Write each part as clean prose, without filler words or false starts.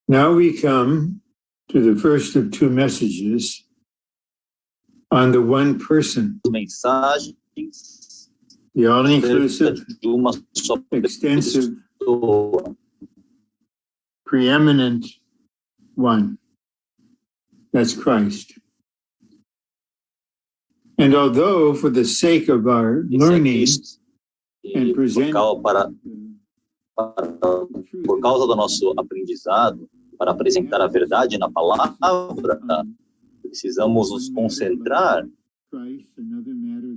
Now we come to the first of two messages on the one person, Mensagens the all-inclusive, de uma só extensive, pessoa. preeminent one. That's Christ. And although for the sake of our Esse é learning Cristo. and E presenting por causa do nosso aprendizado, para apresentar a verdade na palavra, precisamos nos concentrar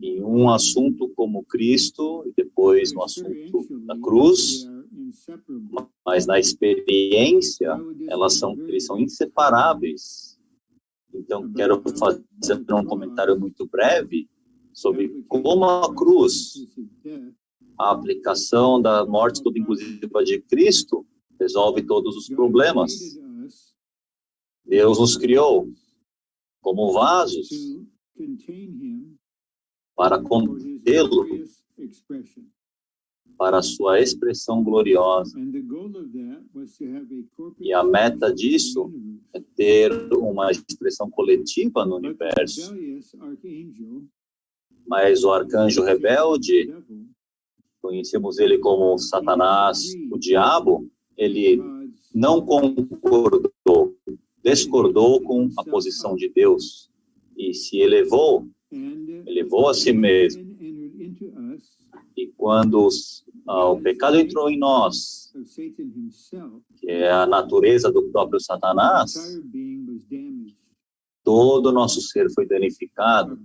em um assunto como Cristo e depois no assunto da cruz, mas na experiência eles são inseparáveis. Então quero fazer um comentário muito breve sobre como a cruz, a aplicação da morte toda inclusiva de Cristo, resolve todos os problemas. Deus nos criou como vasos para contê-lo, para a sua expressão gloriosa. E a meta disso é ter uma expressão coletiva no universo. Mas o arcanjo rebelde, conhecemos ele como Satanás, o diabo, ele não concordou, discordou com a posição de Deus e se elevou a si mesmo. E quando o pecado entrou em nós, que é a natureza do próprio Satanás, todo o nosso ser foi danificado.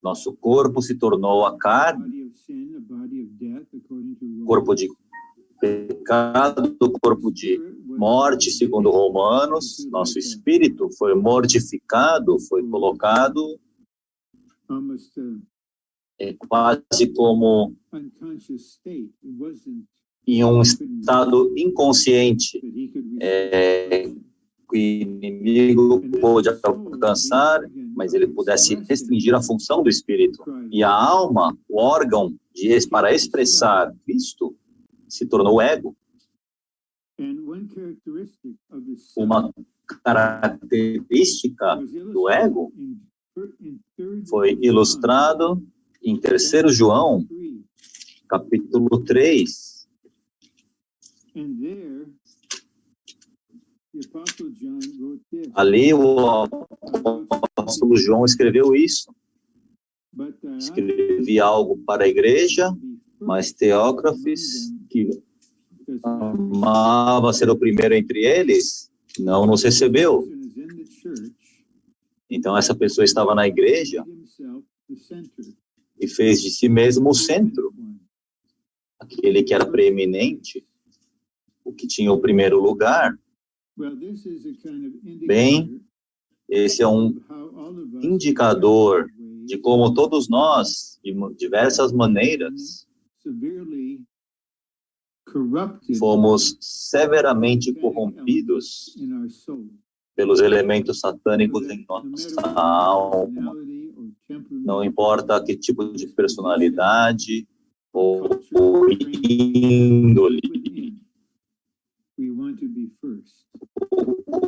Nosso corpo se tornou a carne, corpo de pecado, corpo de morte, segundo Romanos. Nosso espírito foi mortificado, foi colocado quase como em um estado inconsciente, que o inimigo pôde alcançar, mas ele pudesse restringir a função do espírito. E a alma, o órgão para expressar Cristo, se tornou o ego. Uma característica do ego foi ilustrado em 3 João, capítulo 3. Ali o apóstolo João escreveu isso. Escrevi algo para a igreja, mas Teócrafes, que amava ser o primeiro entre eles, não nos recebeu. Então essa pessoa estava na igreja e fez de si mesmo o centro, aquele que era preeminente, o que tinha o primeiro lugar. Bem, esse é um indicador de como todos nós, de diversas maneiras, fomos severamente corrompidos pelos elementos satânicos em nossa alma. Não importa que tipo de personalidade ou índole,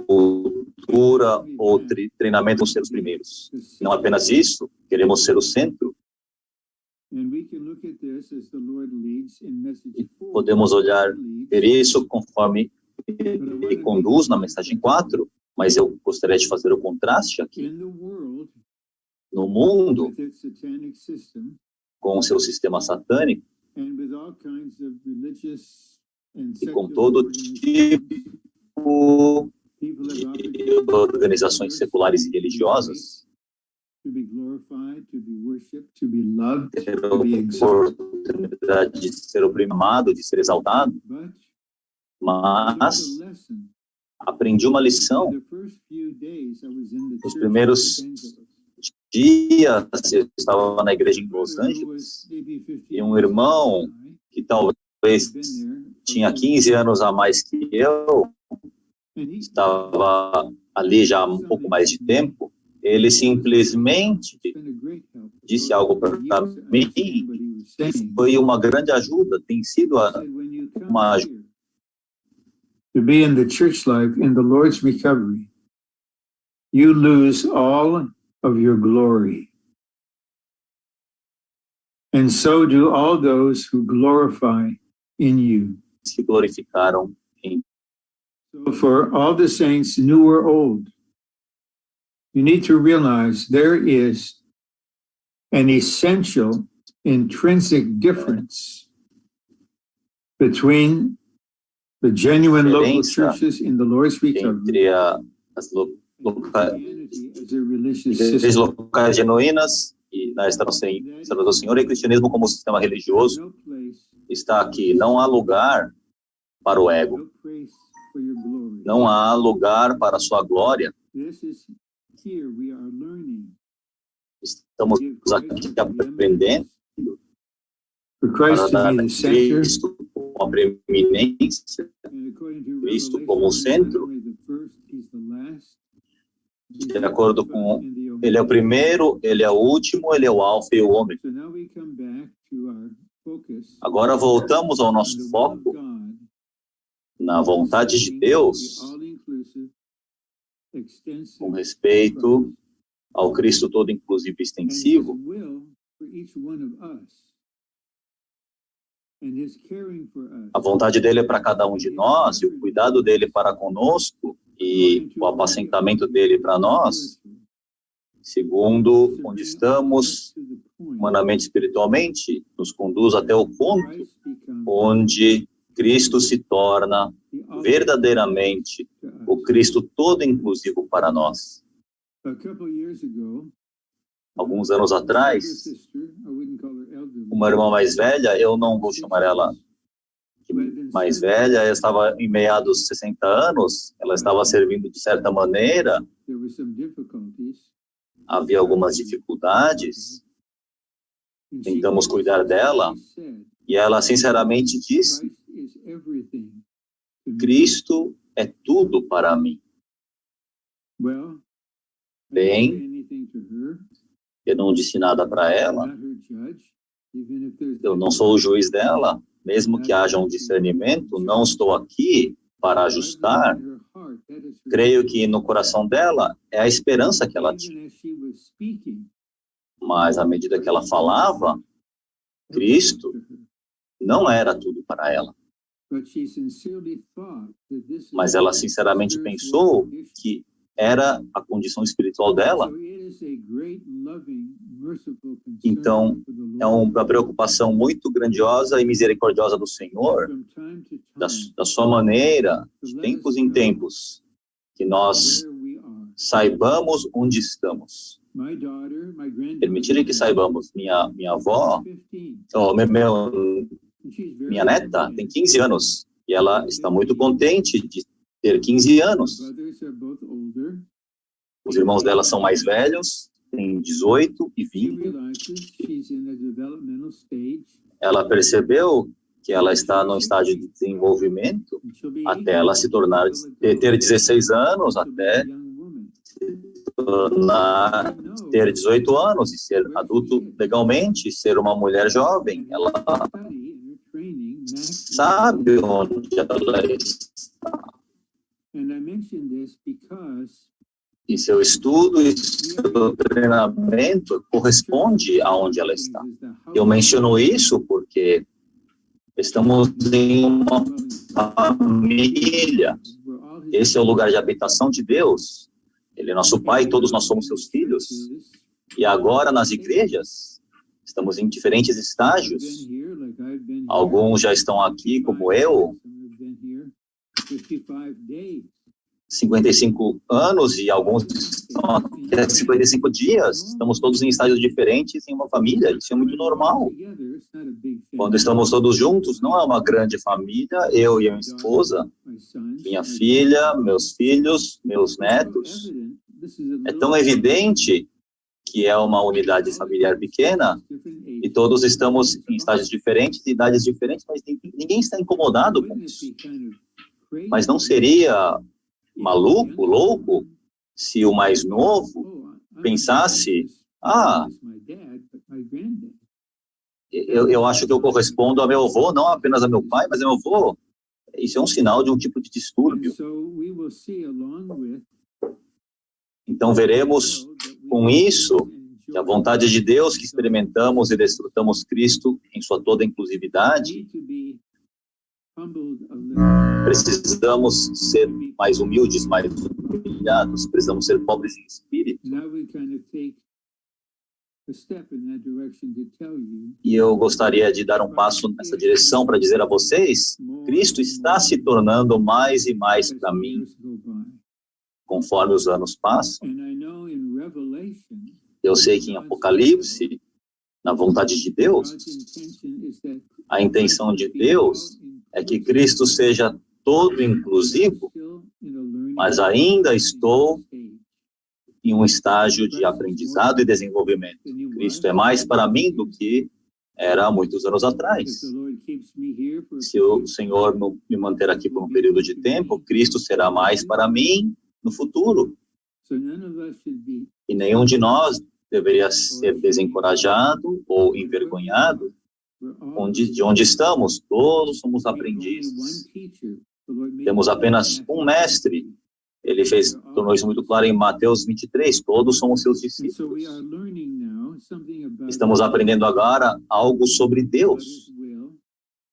cultura ou treinamento, ser os primeiros. Não apenas isso, queremos ser o centro. E podemos ver isso conforme ele conduz na mensagem 4, mas eu gostaria de fazer o contraste aqui. No mundo, com o seu sistema satânico, e com todo tipo de organizações seculares e religiosas, ter a oportunidade de ser oprimido, de ser exaltado, mas aprendi uma lição. Nos primeiros dias, eu estava na igreja em Los Angeles, e um irmão que talvez tinha 15 anos a mais que eu, estava ali já há um pouco mais de tempo, ele simplesmente disse algo para mim, foi uma grande ajuda, tem sido uma ajuda. to be in the church life in the Lord's recovery, you lose all of your glory. And so do all those who glorify in you. Se glorificaram em So for all the saints, new or old, you need to realize there is an essential intrinsic difference between the genuine local churches in the Lord's recovery entre as Christianity as a religious igrejas system. locais genuínas e na restauração do Senhor e o cristianismo como sistema religioso. No place, Está aqui. Não há lugar para o ego. no place for your glory. Não há lugar para a sua glória. This is here we are learning. Estamos aqui aprendendo For Christ to para be dar the center, Cristo como a preeminência, and according to Cristo Revelation, como he's centro. not only the first, he's the last. He's De the acordo Alpha com and the Omega. Ele é o primeiro, Ele é o último, Ele é o alfa e o ômega. So now we come back to our focus Agora voltamos ao on the nosso will of foco God, na vontade de concerning the Deus all-inclusive, extensive com respeito Christ, ao Cristo todo inclusivo e and His extensivo, will for each one of us, and His caring for us. a vontade dele é para cada um de nós e o cuidado dele para conosco e o apacentamento dele para nós, segundo onde estamos humanamente e espiritualmente, nos conduz até o ponto onde Cristo se torna verdadeiramente o Cristo todo inclusivo para nós. Alguns anos atrás, uma irmã mais velha, eu não vou chamar ela de mais velha, ela estava em meados dos 60 anos, ela estava servindo de certa maneira, havia algumas dificuldades, tentamos cuidar dela, e ela sinceramente disse: Cristo é tudo para mim. Bem, eu não disse nada para ela, eu não sou o juiz dela, mesmo que haja um discernimento, não estou aqui para ajustar. Creio que no coração dela é a esperança que ela tinha. Mas à medida que ela falava, Cristo não era tudo para ela. Mas ela sinceramente pensou que era a condição espiritual dela. Então, é uma preocupação muito grandiosa e misericordiosa do Senhor, da sua maneira, de tempos em tempos, que nós saibamos onde estamos. Permitirem que saibamos. Minha avó, minha neta, tem 15 anos, e ela está muito contente de ter 15 anos. Os irmãos dela são mais velhos, têm 18 e 20. Ela percebeu que ela está no estágio de desenvolvimento até ela se tornar, ter 16 anos, até ter 18 anos e ser adulto legalmente, ser uma mulher jovem. Ela sabe onde ela está. E seu estudo e seu treinamento corresponde aonde ela está. Eu menciono isso porque estamos em uma família. Esse é o lugar de habitação de Deus. Ele é nosso Pai, todos nós somos seus filhos. E agora, nas igrejas, estamos em diferentes estágios. Alguns já estão aqui, como eu, 55 anos, e alguns estão aqui há 55 dias. Estamos todos em estágios diferentes em uma família. Isso é muito normal. Quando estamos todos juntos, não é uma grande família, eu e a minha esposa, minha filha, meus filhos, meus netos. É tão evidente que é uma unidade familiar pequena e todos estamos em estágios diferentes, idades diferentes, mas ninguém está incomodado com isso. Mas não seria maluco, louco, se o mais novo pensasse: eu acho que eu correspondo a meu avô, não apenas a meu pai, mas a meu avô. Isso é um sinal de um tipo de distúrbio. Então veremos com isso que a vontade de Deus que experimentamos e desfrutamos Cristo em sua toda inclusividade, precisamos ser mais humildes, mais humilhados, precisamos ser pobres em espírito. E eu gostaria de dar um passo nessa direção para dizer a vocês, Cristo está se tornando mais e mais para mim, conforme os anos passam. Eu sei que em Apocalipse, na vontade de Deus, a intenção de Deus é que Cristo seja todo inclusivo, mas ainda estou em um estágio de aprendizado e desenvolvimento. Cristo é mais para mim do que era há muitos anos atrás. Se o Senhor me manter aqui por um período de tempo, Cristo será mais para mim no futuro. E nenhum de nós deveria ser desencorajado ou envergonhado de onde estamos. Todos somos aprendizes. Temos apenas um mestre. Ele tornou isso muito claro em Mateus 23. Todos somos seus discípulos. Estamos aprendendo agora algo sobre Deus,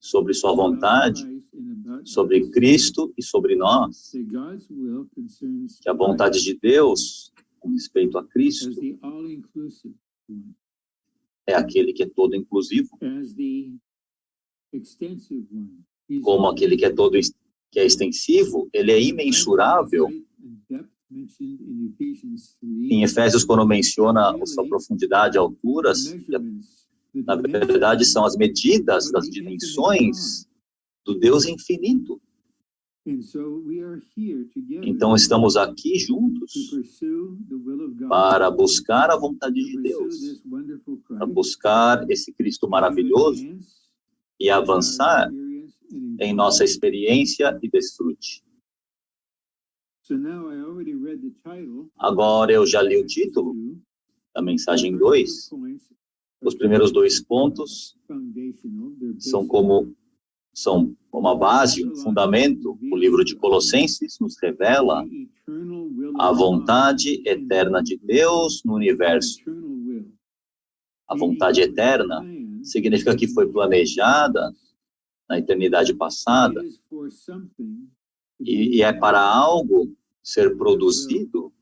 sobre sua vontade, sobre Cristo e sobre nós. Que a vontade de Deus, com respeito a Cristo, é aquele que é todo inclusivo, como aquele que é extensivo, ele é imensurável. Em Efésios, quando menciona a sua profundidade, alturas, na verdade são as medidas das dimensões do Deus infinito. Então estamos aqui juntos para buscar a vontade de Deus, para buscar esse Cristo maravilhoso e avançar em nossa experiência e desfrute. Agora eu já li o título da mensagem 2. Os primeiros 2 pontos são uma base, um fundamento. O livro de Colossenses nos revela a vontade eterna de Deus no universo. A vontade eterna significa que foi planejada na eternidade passada e é para algo ser produzido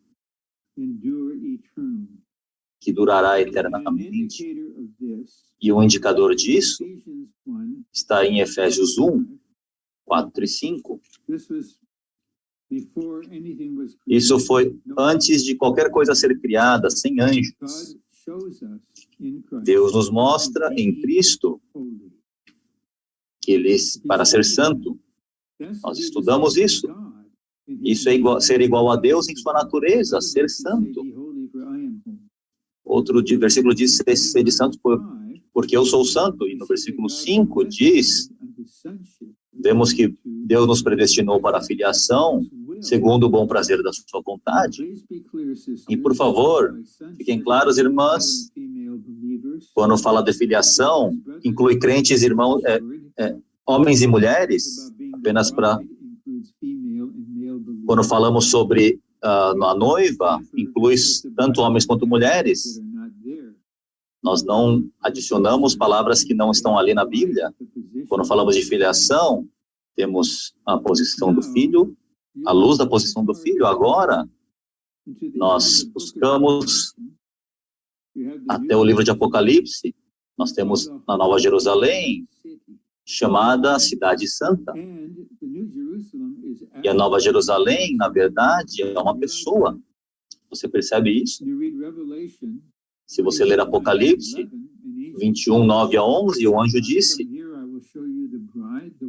que durará eternamente. E o indicador disso está em Efésios 1, 4 e 5. Isso foi antes de qualquer coisa ser criada, sem anjos. Deus nos mostra em Cristo que Ele, para ser santo, nós estudamos isso. Isso é ser igual a Deus em sua natureza, ser santo. Outro versículo diz, ser santo porque eu sou santo. E no versículo 5 diz, vemos que Deus nos predestinou para a filiação, segundo o bom prazer da sua vontade. E, por favor, fiquem claros, irmãs, quando fala de filiação, inclui crentes, irmãos, homens e mulheres, apenas para... Quando falamos sobre a noiva, inclui tanto homens quanto mulheres. Nós não adicionamos palavras que não estão ali na Bíblia. Quando falamos de filiação, temos a posição do filho, a luz da posição do filho. Agora, nós buscamos até o livro de Apocalipse, nós temos na Nova Jerusalém, chamada Cidade Santa. E a Nova Jerusalém, na verdade, é uma pessoa. Você percebe isso? Se você ler Apocalipse 21, 9 a 11, o anjo disse,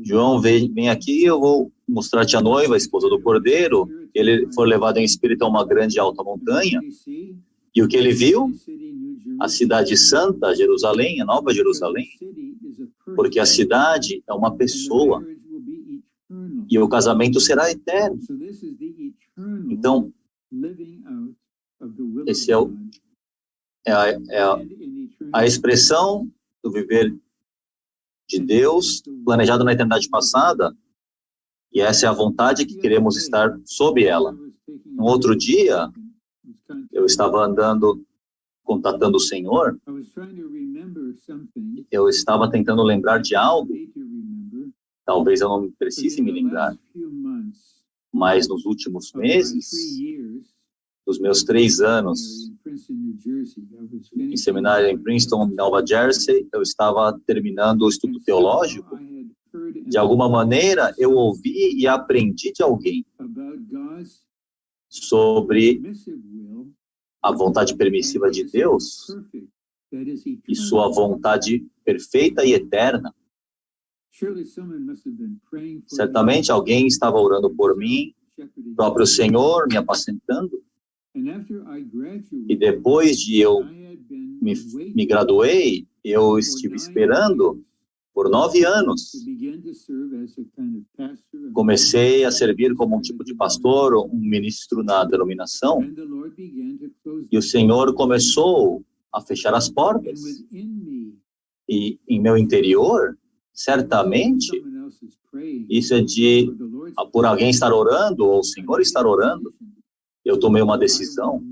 João, vem aqui, eu vou mostrar-te a noiva, a esposa do Cordeiro. Ele foi levado em espírito a uma grande e alta montanha. E o que ele viu? A cidade santa, Jerusalém, a Nova Jerusalém. Porque a cidade é uma pessoa. E o casamento será eterno. Então, esse é a expressão do viver de Deus, planejado na eternidade passada, E essa é a vontade que queremos estar sob ela. Um outro dia, eu estava andando, contatando o Senhor, eu estava tentando lembrar de algo, talvez eu não precise me lembrar, mas nos últimos meses, dos meus 3 anos em seminário em Princeton, Nova Jersey, eu estava terminando o estudo teológico. De alguma maneira, eu ouvi e aprendi de alguém sobre a vontade permissiva de Deus e sua vontade perfeita e eterna. Certamente alguém estava orando por mim, o próprio Senhor me apacentando. E depois de eu me graduei, eu estive esperando por 9 anos. Comecei a servir como um tipo de pastor, um ministro na denominação. E o Senhor começou a fechar as portas. E em meu interior, certamente, isso é por alguém estar orando, ou o Senhor estar orando. Eu tomei uma decisão.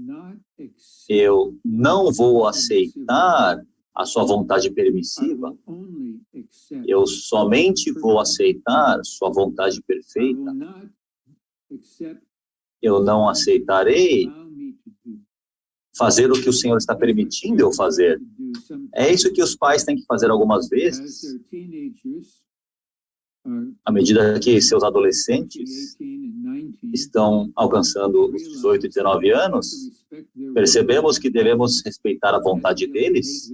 Eu não vou aceitar a sua vontade permissiva. Eu somente vou aceitar sua vontade perfeita. Eu não aceitarei fazer o que o Senhor está permitindo eu fazer. É isso que os pais têm que fazer algumas vezes. À medida que seus adolescentes estão alcançando os 18 e 19 anos, percebemos que devemos respeitar a vontade deles.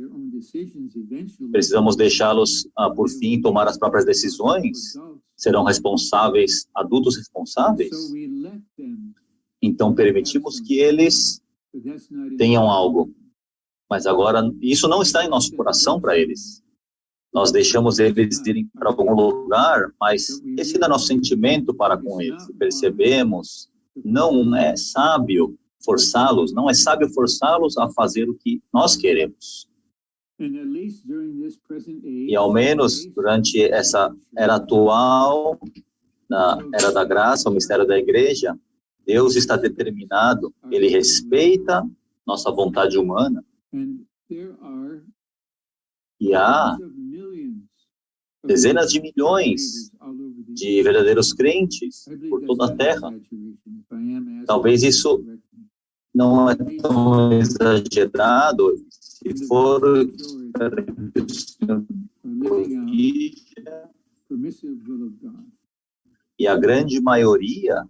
Precisamos deixá-los, por fim, tomar as próprias decisões. Serão responsáveis, adultos responsáveis. Então, permitimos que eles tenham algo. Mas agora, isso não está em nosso coração para eles. Nós deixamos eles irem para algum lugar, mas esse não é nosso sentimento para com eles. Percebemos, não é sábio forçá-los, não é sábio forçá-los a fazer o que nós queremos. E ao menos durante essa era atual, na era da graça, o mistério da igreja, Deus está determinado, Ele respeita nossa vontade humana. E há dezenas de milhões de verdadeiros crentes por toda a terra. Talvez isso não é tão exagerado. Se for, e a grande maioria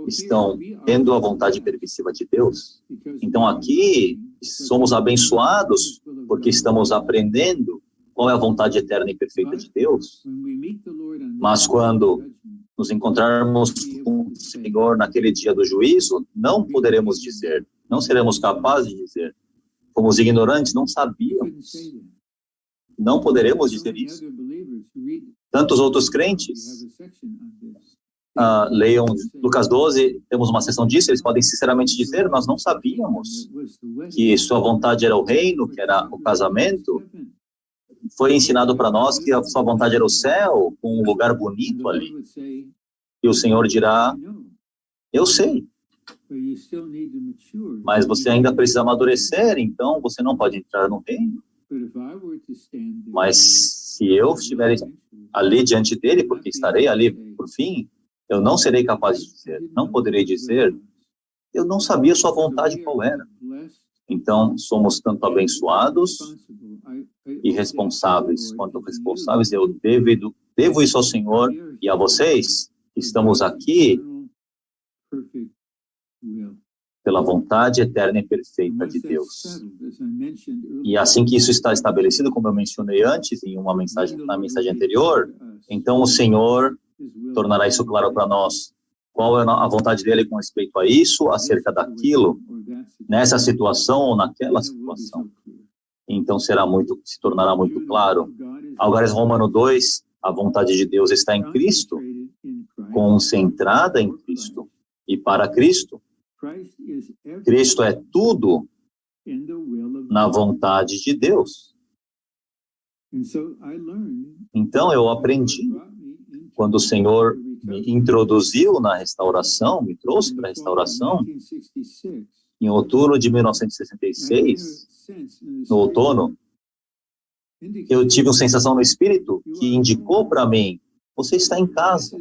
estão tendo a vontade permissiva de Deus. Então aqui somos abençoados porque estamos aprendendo qual é a vontade eterna e perfeita de Deus. Mas quando nos encontrarmos com o Senhor naquele dia do juízo, não poderemos dizer, não seremos capazes de dizer, fomos ignorantes, não sabíamos. Não poderemos dizer isso. Tantos outros crentes leiam Lucas 12, temos uma seção disso, eles podem sinceramente dizer, nós não sabíamos que sua vontade era o reino, que era o casamento. Foi ensinado para nós que a sua vontade era o céu, com um lugar bonito ali. E o Senhor dirá, eu sei, mas você ainda precisa amadurecer, então você não pode entrar no reino. Mas se eu estiver ali diante dele, porque estarei ali por fim, eu não serei capaz de dizer, não poderei dizer, eu não sabia sua vontade qual era. Então, somos tanto abençoados e responsáveis. Quanto responsáveis, eu devo isso ao Senhor e a vocês, que estamos aqui pela vontade eterna e perfeita de Deus. E assim que isso está estabelecido, como eu mencionei antes, na mensagem anterior, então o Senhor tornará isso claro para nós. Qual é a vontade dele com respeito a isso, acerca daquilo, nessa situação ou naquela situação. Então se tornará muito claro. Agora, em Romano 2, a vontade de Deus está em Cristo, concentrada em Cristo e para Cristo. Cristo é tudo na vontade de Deus. Então eu aprendi, quando o Senhor me introduziu na restauração, me trouxe para a restauração, em outubro de 1966, no outono, eu tive uma sensação no espírito que indicou para mim, você está em casa.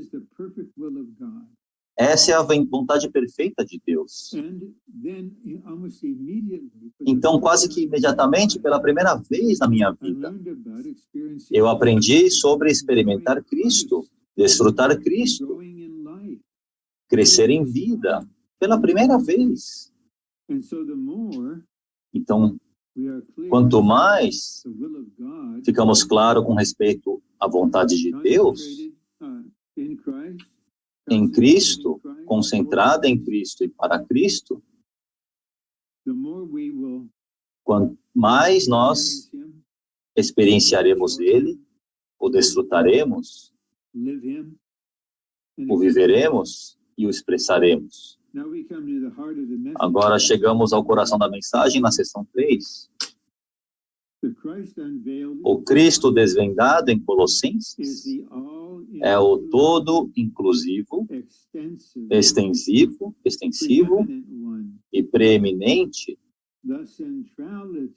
Essa é a vontade perfeita de Deus. Então, quase que imediatamente, pela primeira vez na minha vida, eu aprendi sobre experimentar Cristo, desfrutar Cristo, crescer em vida, pela primeira vez. Então, quanto mais ficamos claros com respeito à vontade de Deus, em Cristo, concentrada em Cristo e para Cristo, quanto mais nós experienciaremos Ele, o desfrutaremos, o viveremos e o expressaremos. Agora chegamos ao coração da mensagem na seção 3. O Cristo desvendado em Colossenses é o todo inclusivo, extensivo e preeminente,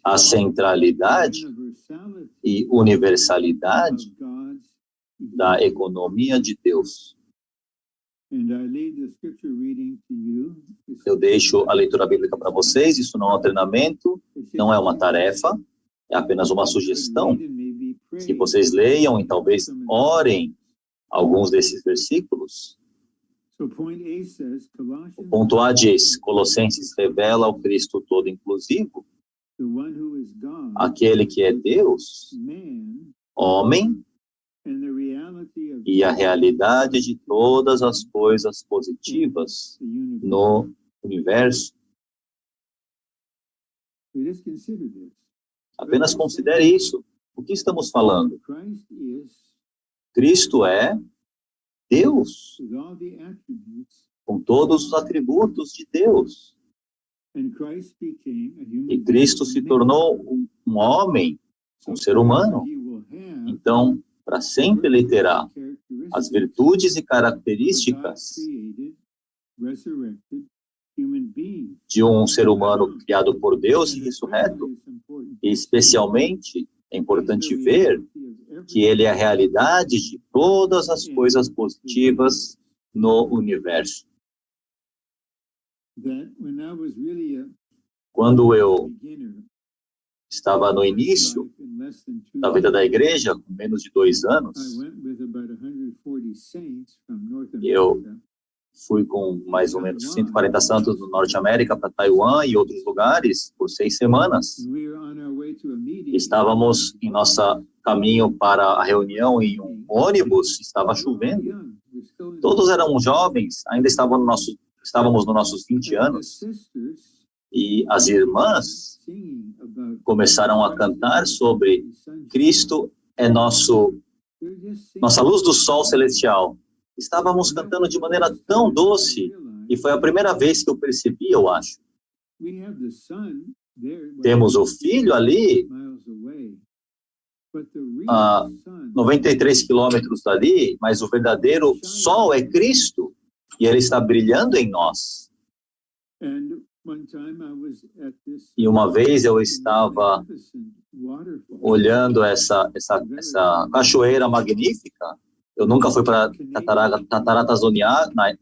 a centralidade e universalidade da economia de Deus. Eu deixo a leitura bíblica para vocês, isso não é um treinamento, não é uma tarefa, é apenas uma sugestão, que vocês leiam e talvez orem alguns desses versículos. O ponto A diz, Colossenses revela o Cristo todo inclusivo, aquele que é Deus, homem, e a realidade de todas as coisas positivas no universo. Apenas considere isso. O que estamos falando? Cristo é Deus, com todos os atributos de Deus. E Cristo se tornou um homem, um ser humano. Então, para sempre ele terá as virtudes e características de um ser humano criado por Deus e ressurreto. E especialmente, é importante ver que ele é a realidade de todas as coisas positivas no universo. Quando eu estava no início da vida da igreja, com menos de 2 anos, eu fui com mais ou menos 140 santos no Norte América para Taiwan e outros lugares por 6 semanas. Estávamos em nosso caminho para a reunião em um ônibus, estava chovendo. Todos eram jovens, ainda estávamos nos nossos 20 anos. E as irmãs começaram a cantar sobre Cristo é nossa luz do sol celestial. Estávamos cantando de maneira tão doce, e foi a primeira vez que eu percebi, eu acho. Temos o Filho ali, a 93 quilômetros dali, mas o verdadeiro sol é Cristo, e ele está brilhando em nós. E uma vez eu estava olhando essa cachoeira magnífica. Eu nunca fui para Cataratas do Niágara,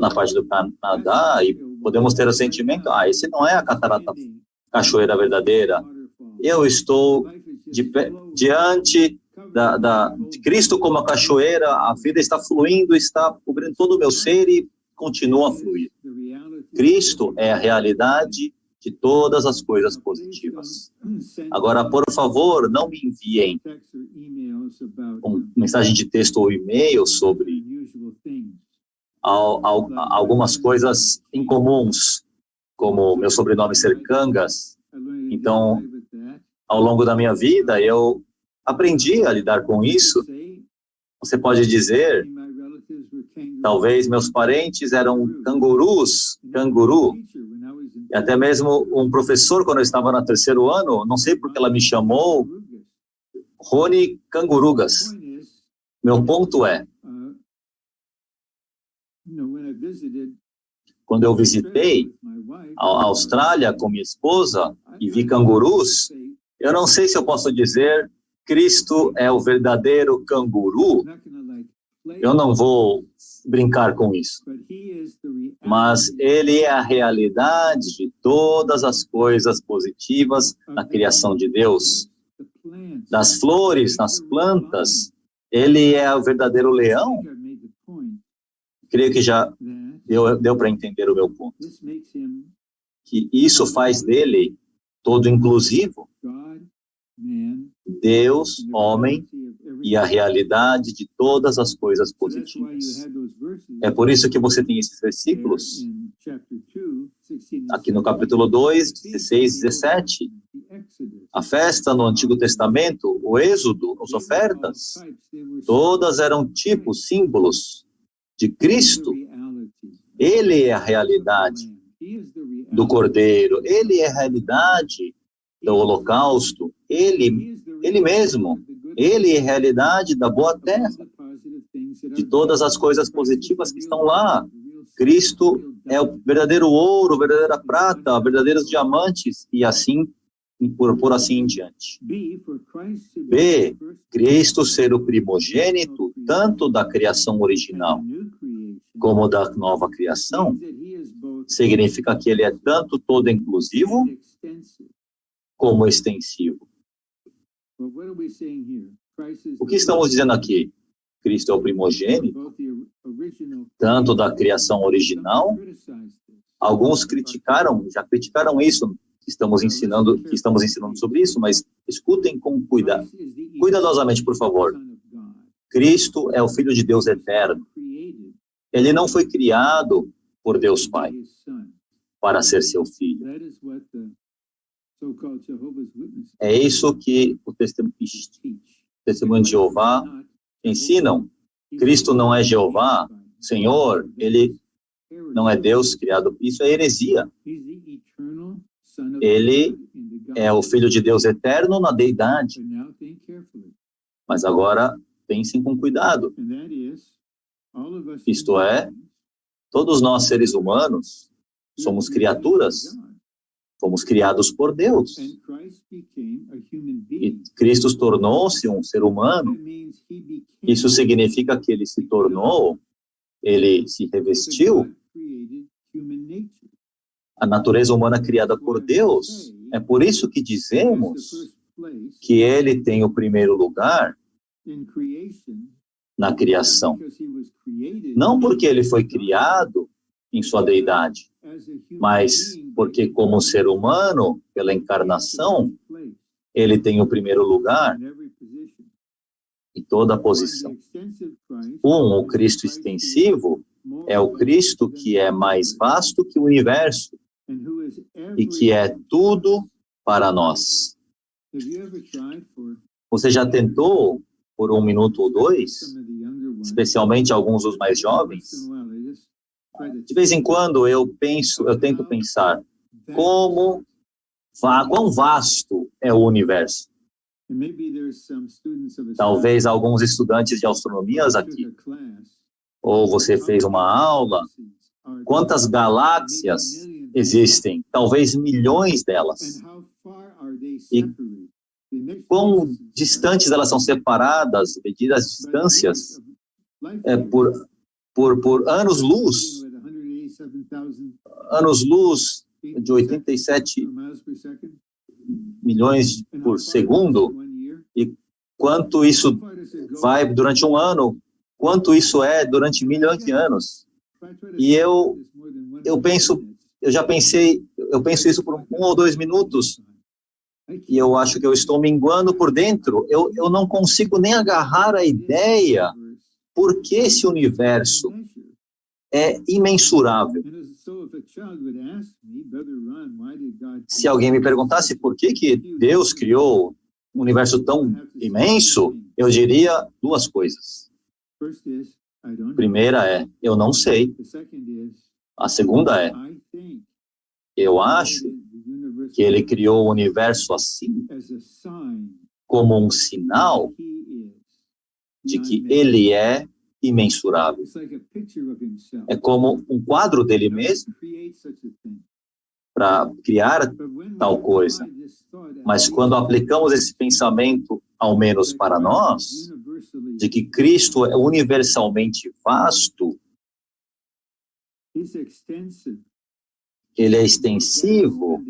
na parte do Canadá, e podemos ter o sentimento, esse não é a cachoeira verdadeira. Eu estou diante de Cristo como a cachoeira, a vida está fluindo, está cobrindo todo o meu ser e continua a fluir. Cristo é a realidade de todas as coisas positivas. Agora, por favor, não me enviem mensagem de texto ou e-mail sobre algumas coisas incomuns, como meu sobrenome ser Cangas. Então, ao longo da minha vida, eu aprendi a lidar com isso. Você pode dizer, talvez meus parentes eram canguru, e até mesmo um professor, quando eu estava no 3º ano, não sei porque ela me chamou Rony Cangurugas. Meu ponto é, quando eu visitei a Austrália com minha esposa e vi cangurus, eu não sei se eu posso dizer Cristo é o verdadeiro canguru. Eu não vou brincar com isso. Mas ele é a realidade de todas as coisas positivas na criação de Deus. Das flores, nas plantas, ele é o verdadeiro leão. Creio que já deu para entender o meu ponto. Que isso faz dele todo inclusivo. Deus, homem e a realidade de todas as coisas positivas. É por isso que você tem esses versículos aqui no capítulo 2, 16, 17. A festa no Antigo Testamento, o Êxodo, as ofertas, todas eram tipos, símbolos de Cristo. Ele é a realidade do Cordeiro, ele é a realidade do holocausto, ele mesmo, ele é a realidade da boa terra, de todas as coisas positivas que estão lá. Cristo é o verdadeiro ouro, a verdadeira prata, verdadeiros diamantes, e assim, por assim em diante. B, Cristo ser o primogênito, tanto da criação original como da nova criação, significa que ele é tanto todo inclusivo como extensivo. O que estamos dizendo aqui? Cristo é o primogênito, tanto da criação original. Alguns já criticaram isso, que estamos ensinando sobre isso, mas escutem com cuidadosamente, por favor. Cristo é o Filho de Deus eterno. Ele não foi criado por Deus Pai para ser seu filho. É isso que o testemunho de Jeová ensinam. Cristo não é Jeová, Senhor, ele não é Deus criado. Isso é heresia. Ele é o Filho de Deus eterno na deidade. Mas agora, pensem com cuidado. Isto é, todos nós seres humanos somos criaturas. Fomos criados por Deus. E Cristo tornou-se um ser humano. Isso significa que ele se revestiu a natureza humana criada por Deus. É por isso que dizemos que ele tem o primeiro lugar na criação. Não porque ele foi criado em sua deidade, mas porque como ser humano, pela encarnação, ele tem o primeiro lugar em toda a posição. O Cristo extensivo é o Cristo que é mais vasto que o universo e que é tudo para nós. Você já tentou por 1 minuto ou 2, especialmente alguns dos mais jovens? De vez em quando eu tento pensar quão vasto é o universo. Talvez alguns estudantes de astronomia aqui, ou você fez uma aula, quantas galáxias existem? Talvez milhões delas. E quão distantes elas são separadas, medidas as distâncias, por anos-luz. Anos-luz de 87 milhões por segundo. E quanto isso vai durante um ano? Quanto isso é durante milhões de anos? E eu penso isso por 1 ou 2 minutos. E eu acho que eu estou minguando por dentro. Eu não consigo nem agarrar a ideia por que esse universo é imensurável. Se alguém me perguntasse por que Deus criou um universo tão imenso, eu diria 2 coisas. A primeira é, eu não sei. A segunda é, eu acho que ele criou o universo assim, como um sinal de que ele é imensurável. É como um quadro dele mesmo para criar tal coisa. Mas quando aplicamos esse pensamento, ao menos para nós, de que Cristo é universalmente vasto, ele é extensivo,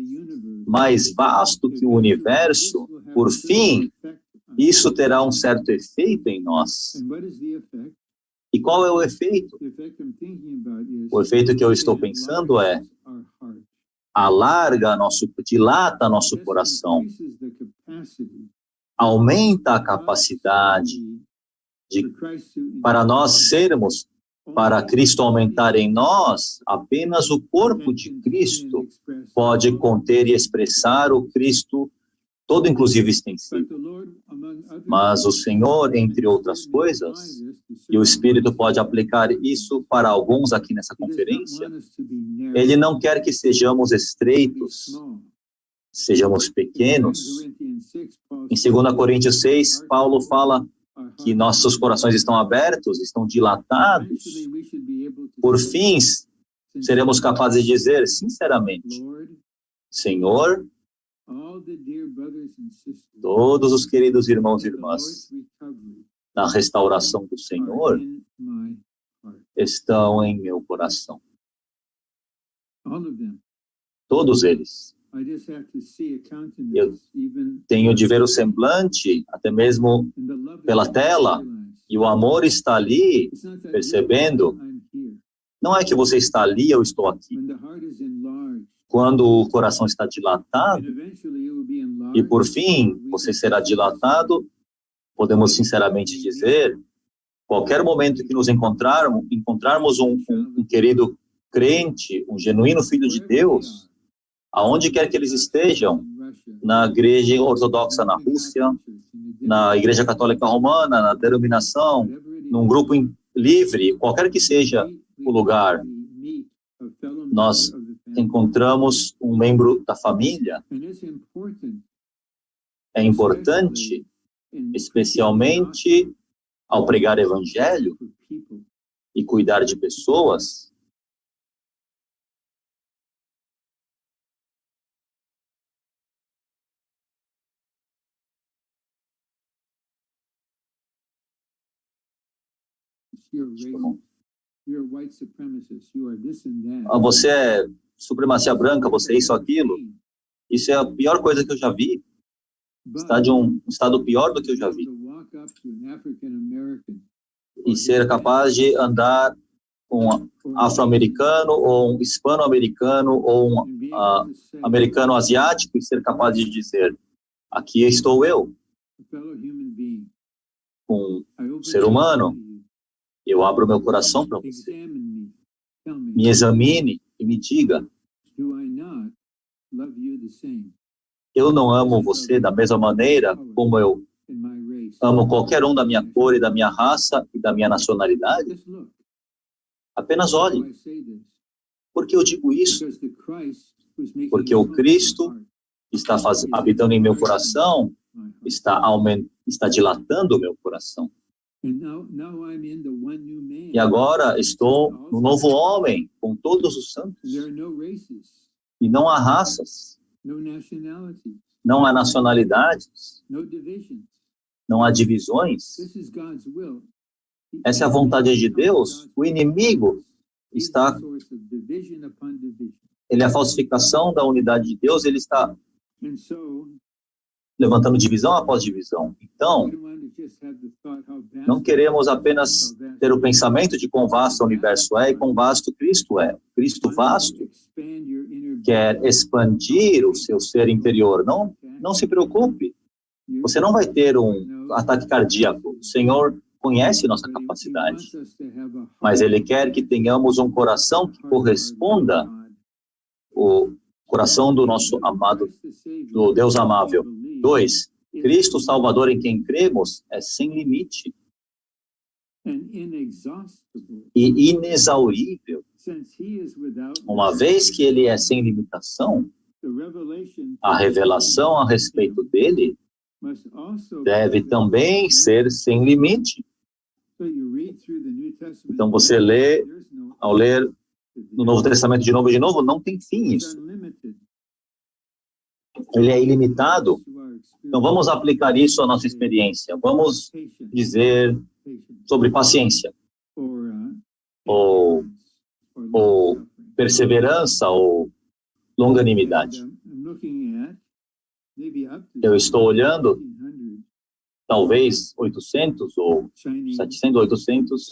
mais vasto que o universo, por fim, isso terá um certo efeito em nós. E qual é o efeito? O efeito que eu estou pensando é dilata nosso coração, aumenta a capacidade para nós sermos, para Cristo aumentar em nós, apenas o corpo de Cristo pode conter e expressar o Cristo todo, inclusive extensivo. Mas o Senhor, entre outras coisas, e o Espírito pode aplicar isso para alguns aqui nessa conferência, Ele não quer que sejamos estreitos, sejamos pequenos. Em 2 Coríntios 6, Paulo fala que nossos corações estão abertos, estão dilatados. Por fim, seremos capazes de dizer, sinceramente, Senhor, todos os queridos irmãos e irmãs, na restauração do Senhor, estão em meu coração. Todos eles. Eu tenho de ver o semblante, até mesmo pela tela, e o amor está ali, percebendo. Não é que você está ali, eu estou aqui. Quando o coração está dilatado, e por fim você será dilatado, podemos sinceramente dizer, qualquer momento que nos encontrarmos um querido crente, um genuíno filho de Deus, aonde quer que eles estejam, na igreja ortodoxa na Rússia, na igreja católica romana, na denominação, num grupo livre, qualquer que seja o lugar, nós encontramos um membro da família. É importante, especialmente ao pregar evangelho e cuidar de pessoas, você é supremacia branca, você é isso, aquilo. Isso é a pior coisa que eu já vi. Está de um estado pior do que eu já vi. E ser capaz de andar com um afro-americano, ou um hispano-americano, ou um americano asiático, e ser capaz de dizer, aqui estou eu, um ser humano, eu abro meu coração para você. Me examine e me diga, eu não amo você da mesma maneira como eu amo qualquer um da minha cor e da minha raça e da minha nacionalidade? Apenas olhe. Por que eu digo isso? Porque o Cristo está habitando em meu coração, está dilatando o meu coração. E agora estou no novo homem, com todos os santos. E não há raças, não há nacionalidades, não há divisões. Essa é a vontade de Deus. O inimigo ele é a falsificação da unidade de Deus, ele está levantando divisão após divisão. Então, não queremos apenas ter o pensamento de quão vasto o universo é e quão vasto Cristo é. Cristo vasto quer expandir o seu ser interior. Não se preocupe. Você não vai ter um ataque cardíaco. O Senhor conhece nossa capacidade. Mas Ele quer que tenhamos um coração que corresponda ao coração do nosso amado, do Deus amável. 2. Cristo Salvador em quem cremos é sem limite e inexaurível. Uma vez que Ele é sem limitação, a revelação a respeito dele deve também ser sem limite. Então você lê, ao ler no Novo Testamento de novo, não tem fim isso. Ele é ilimitado. Então vamos aplicar isso à nossa experiência. Vamos dizer sobre paciência, ou perseverança, ou longanimidade. Eu estou olhando, talvez 800 ou 700, 800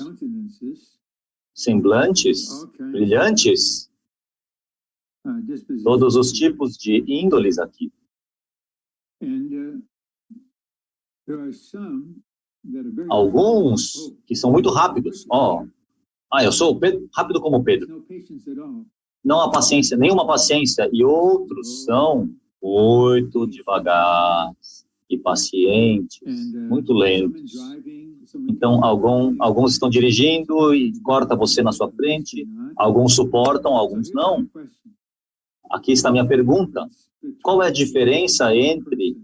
semblantes brilhantes, todos os tipos de índoles aqui. Alguns que são muito rápidos. Eu sou rápido como Pedro. Não há paciência, nenhuma paciência. E outros são muito devagar e pacientes, muito lentos. Então, alguns estão dirigindo e corta você na sua frente. Alguns suportam, alguns não. Aqui está a minha pergunta. Qual é a diferença entre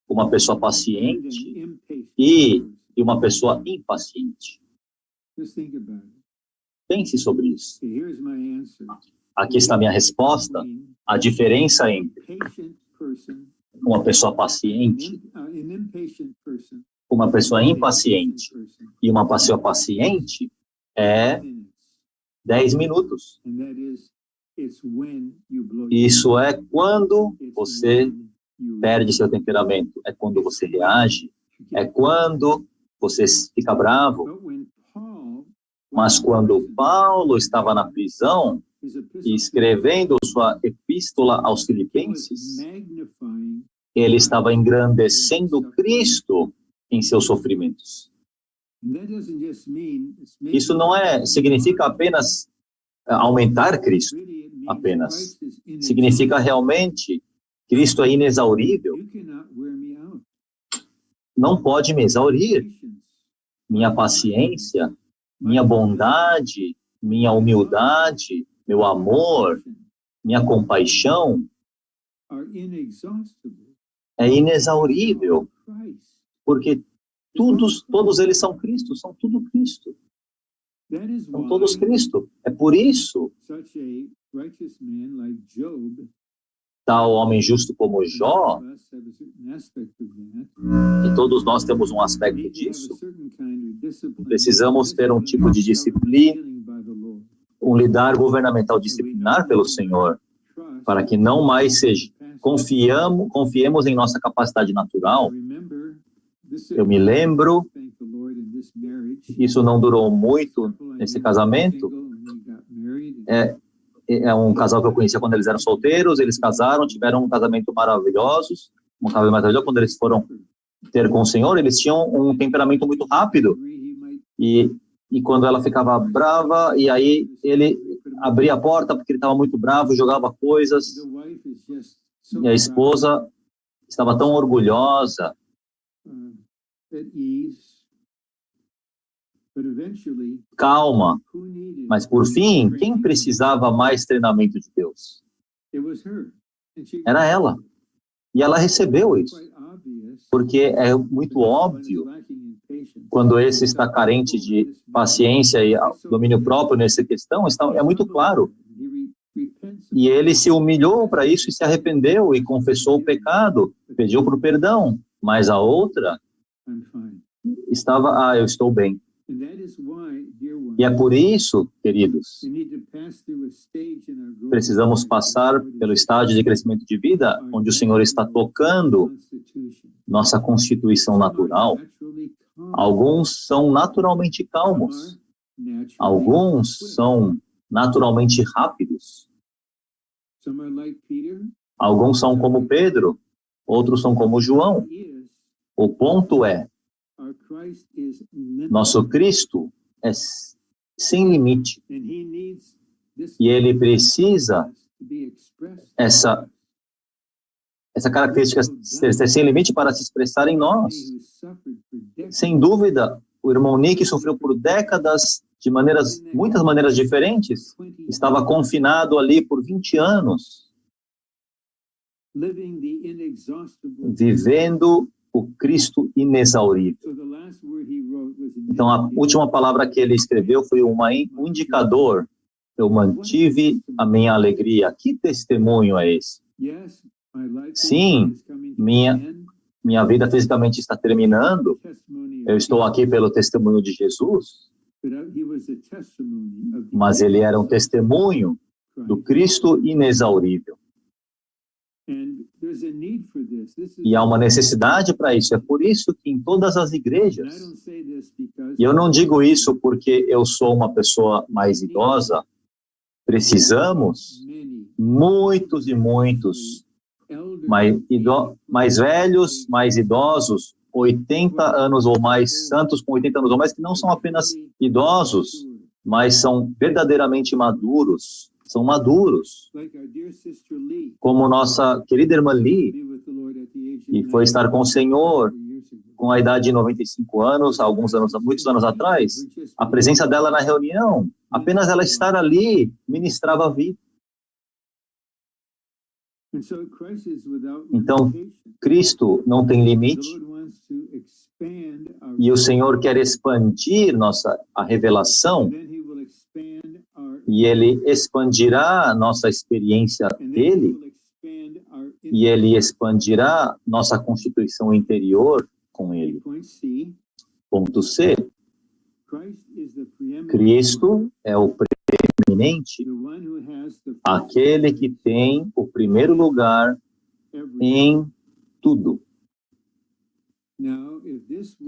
uma pessoa paciente e uma pessoa impaciente? Pense sobre isso. Aqui está a minha resposta. A diferença entre uma pessoa paciente, uma pessoa impaciente e uma pessoa paciente é 10 minutos. Isso é quando você perde seu temperamento, é quando você reage, é quando você fica bravo. Mas quando Paulo estava na prisão e escrevendo sua epístola aos Filipenses, ele estava engrandecendo Cristo em seus sofrimentos. Isso não significa apenas aumentar Cristo, apenas. Significa realmente, Cristo é inexaurível. Não pode me exaurir. Minha paciência, minha bondade, minha humildade, meu amor, minha compaixão é inexaurível, porque todos eles são Cristo, são tudo Cristo. São todos Cristo. É por isso, tal homem justo como Jó, e todos nós temos um aspecto disso, precisamos ter um tipo de disciplina, um lidar governamental disciplinar pelo Senhor, para que não mais confiemos em nossa capacidade natural. Eu me lembro, isso não durou muito nesse casamento, é um casal que eu conhecia quando eles eram solteiros, eles casaram, tiveram um casamento maravilhoso, quando eles foram ter com o Senhor, eles tinham um temperamento muito rápido, e quando ela ficava brava, e aí ele abria a porta porque ele estava muito bravo, jogava coisas, e a esposa estava tão orgulhosa, calma, mas por fim, quem precisava mais treinamento de Deus? Era ela. E ela recebeu isso. Porque é muito óbvio, quando esse está carente de paciência e domínio próprio nessa questão, é muito claro. E ele se humilhou para isso e se arrependeu e confessou o pecado, pediu por perdão. Mas a outra estava, eu estou bem. E é por isso, queridos, precisamos passar pelo estágio de crescimento de vida, onde o Senhor está tocando nossa constituição natural. Alguns são naturalmente calmos, alguns são naturalmente rápidos, alguns são como Pedro, outros são como João. O ponto é, nosso Cristo é sem limite. E ele precisa essa característica ser sem limite para se expressar em nós. Sem dúvida, o irmão Nick sofreu por décadas, de muitas maneiras diferentes. Estava confinado ali por 20 anos, vivendo o Cristo inexaurível. Então, a última palavra que ele escreveu foi um indicador. Eu mantive a minha alegria. Que testemunho é esse? Sim, minha vida fisicamente está terminando. Eu estou aqui pelo testemunho de Jesus. Mas ele era um testemunho do Cristo inexaurível. E há uma necessidade para isso. É por isso que em todas as igrejas, e eu não digo isso porque eu sou uma pessoa mais idosa, precisamos, muitos e muitos, mais velhos, mais idosos, 80 anos ou mais, santos com 80 anos ou mais, que não são apenas idosos, mas são verdadeiramente maduros, são maduros. Como nossa querida irmã Lee, que foi estar com o Senhor com a idade de 95 anos, muitos anos atrás, a presença dela na reunião, apenas ela estar ali, ministrava a vida. Então, Cristo não tem limite e o Senhor quer expandir a revelação e Ele expandirá nossa experiência dEle e Ele expandirá nossa constituição interior com Ele. Ponto C. Cristo é o preeminente, aquele que tem o primeiro lugar em tudo.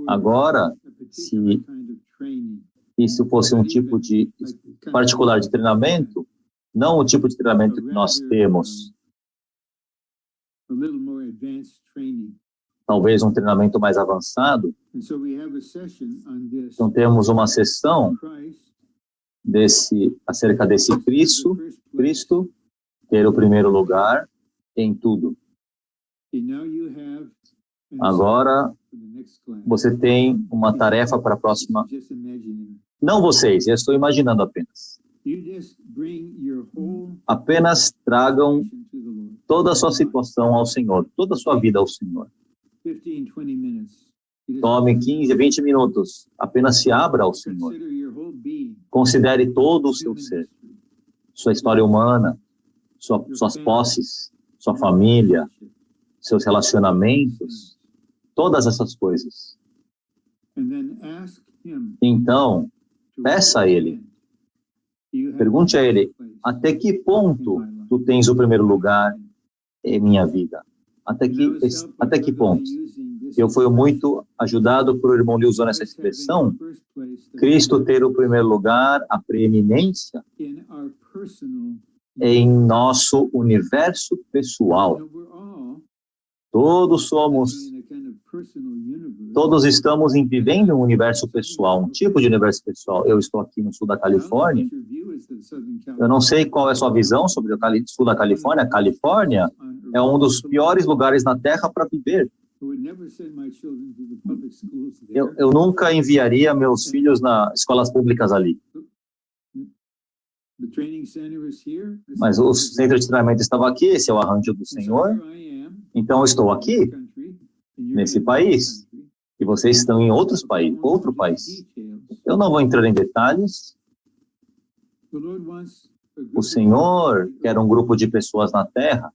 Agora, se isso fosse um tipo de particular de treinamento, não o tipo de treinamento que nós temos, talvez um treinamento mais avançado. Então temos uma sessão acerca desse Cristo ter o primeiro lugar em tudo. Agora você tem uma tarefa para a próxima. Não vocês, eu estou imaginando apenas. Apenas tragam toda a sua situação ao Senhor, toda a sua vida ao Senhor. Tome 15, 20 minutos. Apenas se abra ao Senhor. Considere todo o seu ser. Sua história humana, suas posses, sua família, seus relacionamentos, todas essas coisas. Então, peça a Ele. Pergunte a Ele, até que ponto tu tens o primeiro lugar em minha vida? Até que ponto? Eu fui muito ajudado por o irmão Lee usando essa expressão, Cristo ter o primeiro lugar, a preeminência em nosso universo pessoal. Todos estamos vivendo um universo pessoal, um tipo de universo pessoal. Eu estou aqui no sul da Califórnia. Eu não sei qual é a sua visão sobre o sul da Califórnia. A Califórnia é um dos piores lugares na Terra para viver. Eu nunca enviaria meus filhos nas escolas públicas ali. Mas o centro de treinamento estava aqui, esse é o arranjo do Senhor. Então eu estou aqui, nesse país, e vocês estão em outro país. Eu não vou entrar em detalhes. O Senhor quer um grupo de pessoas na Terra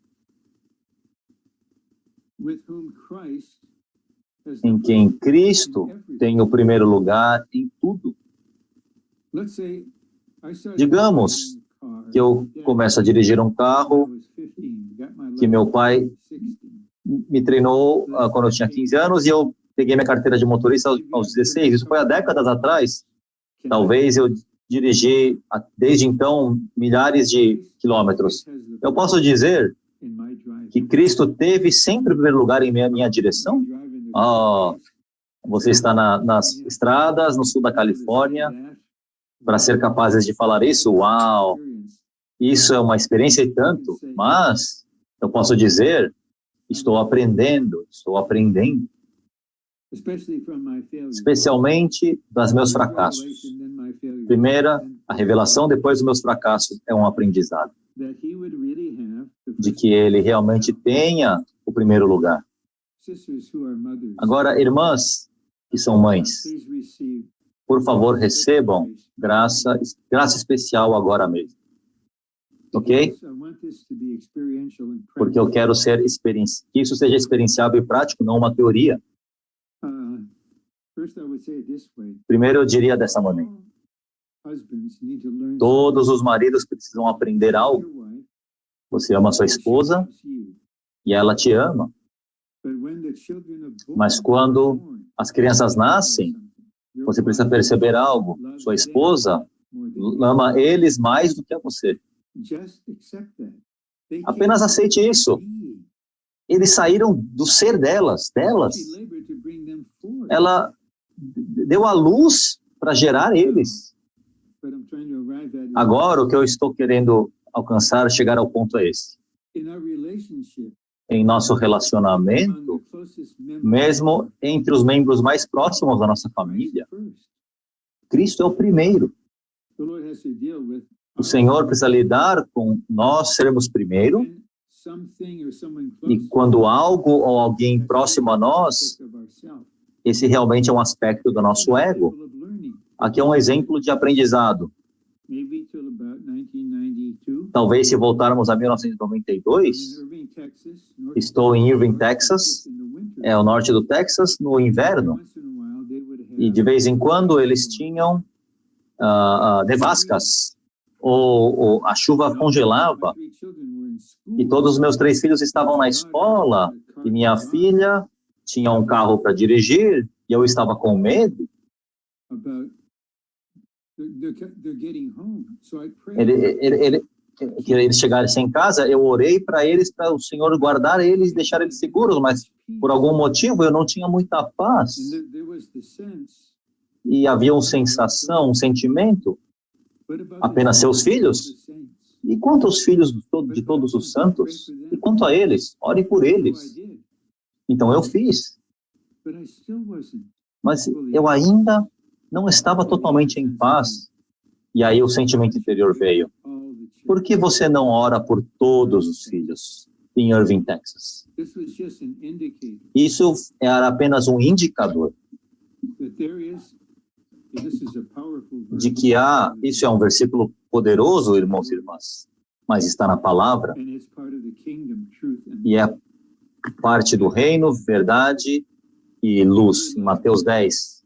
em quem Cristo tem o primeiro lugar em tudo. Digamos que eu começo a dirigir um carro que meu pai me treinou quando eu tinha 15 anos e eu peguei minha carteira de motorista aos 16. Isso foi há décadas atrás. Talvez eu dirigi desde então milhares de quilômetros. Eu posso dizer que Cristo teve sempre o primeiro lugar em minha direção? Você está nas estradas no sul da Califórnia para ser capazes de falar isso? Uau! Isso é uma experiência e tanto, mas eu posso dizer, estou aprendendo. Especialmente das meus fracassos. Primeira, a revelação, depois dos meus fracassos, é um aprendizado. De que Ele realmente tenha o primeiro lugar. Agora, irmãs que são mães, por favor, recebam graça especial agora mesmo. Ok? Porque eu quero que isso seja experienciável e prático, não uma teoria. Primeiro, eu diria dessa maneira. Todos os maridos precisam aprender algo. Você ama sua esposa e ela te ama. Mas quando as crianças nascem, você precisa perceber algo. Sua esposa ama eles mais do que a você. Apenas aceite isso. Eles saíram do ser delas. Ela deu a luz para gerar eles. Agora, o que eu estou querendo alcançar, chegar ao ponto é esse. Em nosso relacionamento, mesmo entre os membros mais próximos da nossa família, Cristo é o primeiro. O Senhor precisa lidar com nós sermos primeiro, e quando algo ou alguém próximo a nós, esse realmente é um aspecto do nosso ego. Aqui é um exemplo de aprendizado. Talvez se voltarmos a 1992, estou em Irving, Texas, é o norte do Texas, no inverno, e de vez em quando eles tinham nevascas, ou a chuva congelava, e todos os meus 3 filhos estavam na escola, e minha filha tinha um carro para dirigir, e eu estava com medo. Que eles chegassem em casa, eu orei para eles, para o Senhor guardar eles e deixar eles seguros, mas por algum motivo eu não tinha muita paz. E havia uma sensação, um sentimento, apenas seus filhos? E quanto aos filhos de todos os santos? E quanto a eles? Ore por eles. Então eu fiz. Mas eu ainda não estava totalmente em paz. E aí o sentimento interior veio. Por que você não ora por todos os filhos em Irving, Texas? Isso era apenas um indicador de que isso é um versículo poderoso, irmãos e irmãs, mas está na palavra e é parte do reino, verdade e luz, em Mateus 10.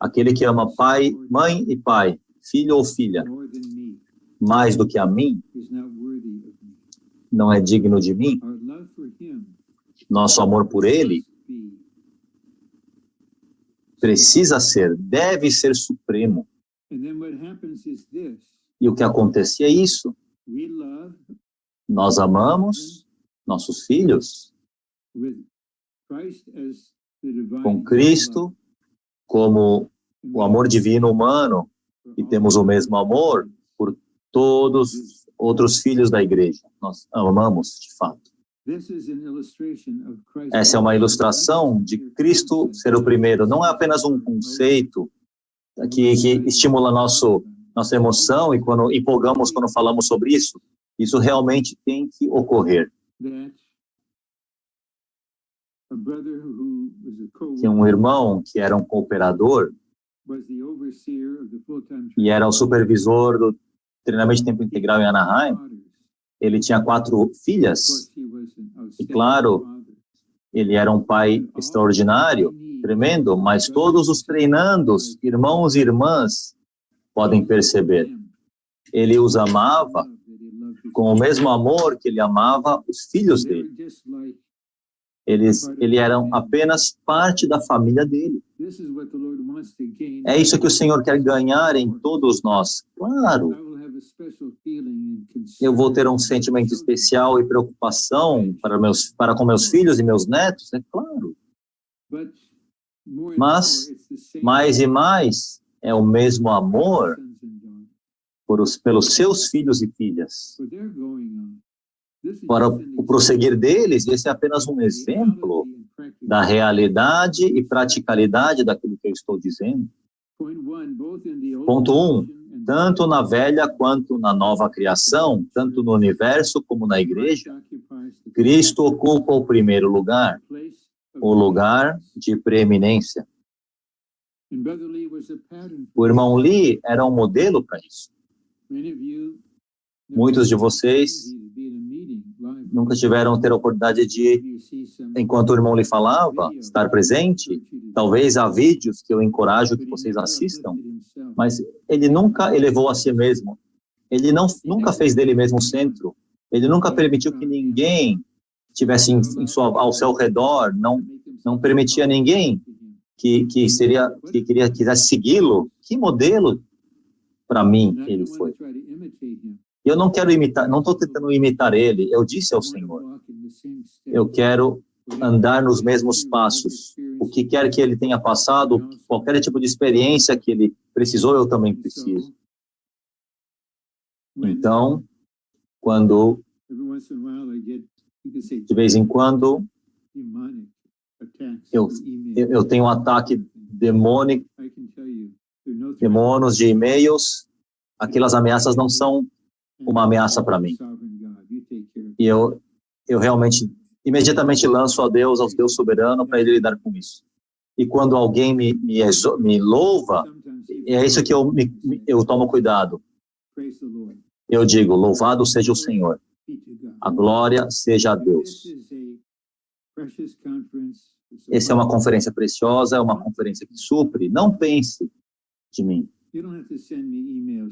Aquele que ama pai, mãe e pai, filho ou filha, mais do que a mim, não é digno de mim. Nosso amor por ele precisa ser, deve ser supremo. E o que acontece é isso. Nós amamos nossos filhos com Cristo como o amor divino humano, e temos o mesmo amor por todos os outros filhos da igreja. Nós amamos, de fato. Essa é uma ilustração de Cristo ser o primeiro. Não é apenas um conceito que estimula nossa emoção e quando empolgamos quando falamos sobre isso. Isso realmente tem que ocorrer. Tinha um irmão que era um cooperador e era o supervisor do treinamento de tempo integral em Anaheim. Ele tinha 4 filhas e, claro, ele era um pai extraordinário, tremendo, mas todos os treinandos, irmãos e irmãs, podem perceber. Ele os amava com o mesmo amor que ele amava os filhos dele. Ele eram apenas parte da família dele. É isso que o Senhor quer ganhar em todos nós. Claro, eu vou ter um sentimento especial e preocupação para com meus filhos e meus netos, é claro. Mas, mais e mais, é o mesmo amor pelos seus filhos e filhas. Para o prosseguir deles, esse é apenas um exemplo da realidade e praticalidade daquilo que eu estou dizendo. Ponto 1. Tanto na velha quanto na nova criação, tanto no universo como na igreja, Cristo ocupa o primeiro lugar, o lugar de preeminência. O irmão Lee era um modelo para isso. Muitos de vocês nunca tiveram ter a oportunidade de, enquanto o irmão Lee falava, estar presente. Talvez há vídeos que eu encorajo que vocês assistam, mas ele nunca elevou a si mesmo. Ele nunca fez dele mesmo o centro. Ele nunca permitiu que ninguém tivesse ao seu redor, não permitia ninguém que quisesse segui-lo. Que modelo para mim ele foi? Eu não quero imitar, não estou tentando imitar ele. Eu disse ao Senhor, eu quero andar nos mesmos passos. O que quer que ele tenha passado, qualquer tipo de experiência que ele precisou, eu também preciso. Então, quando de vez em quando eu tenho um ataque demônico, demônios de e-mails, aquelas ameaças não são uma ameaça para mim. E eu realmente, imediatamente lanço a Deus, ao Deus soberano, para ele lidar com isso. E quando alguém me louva, é isso que eu tomo cuidado. Eu digo, louvado seja o Senhor. A glória seja a Deus. Essa é uma conferência preciosa, é uma conferência que supre. Não pense de mim.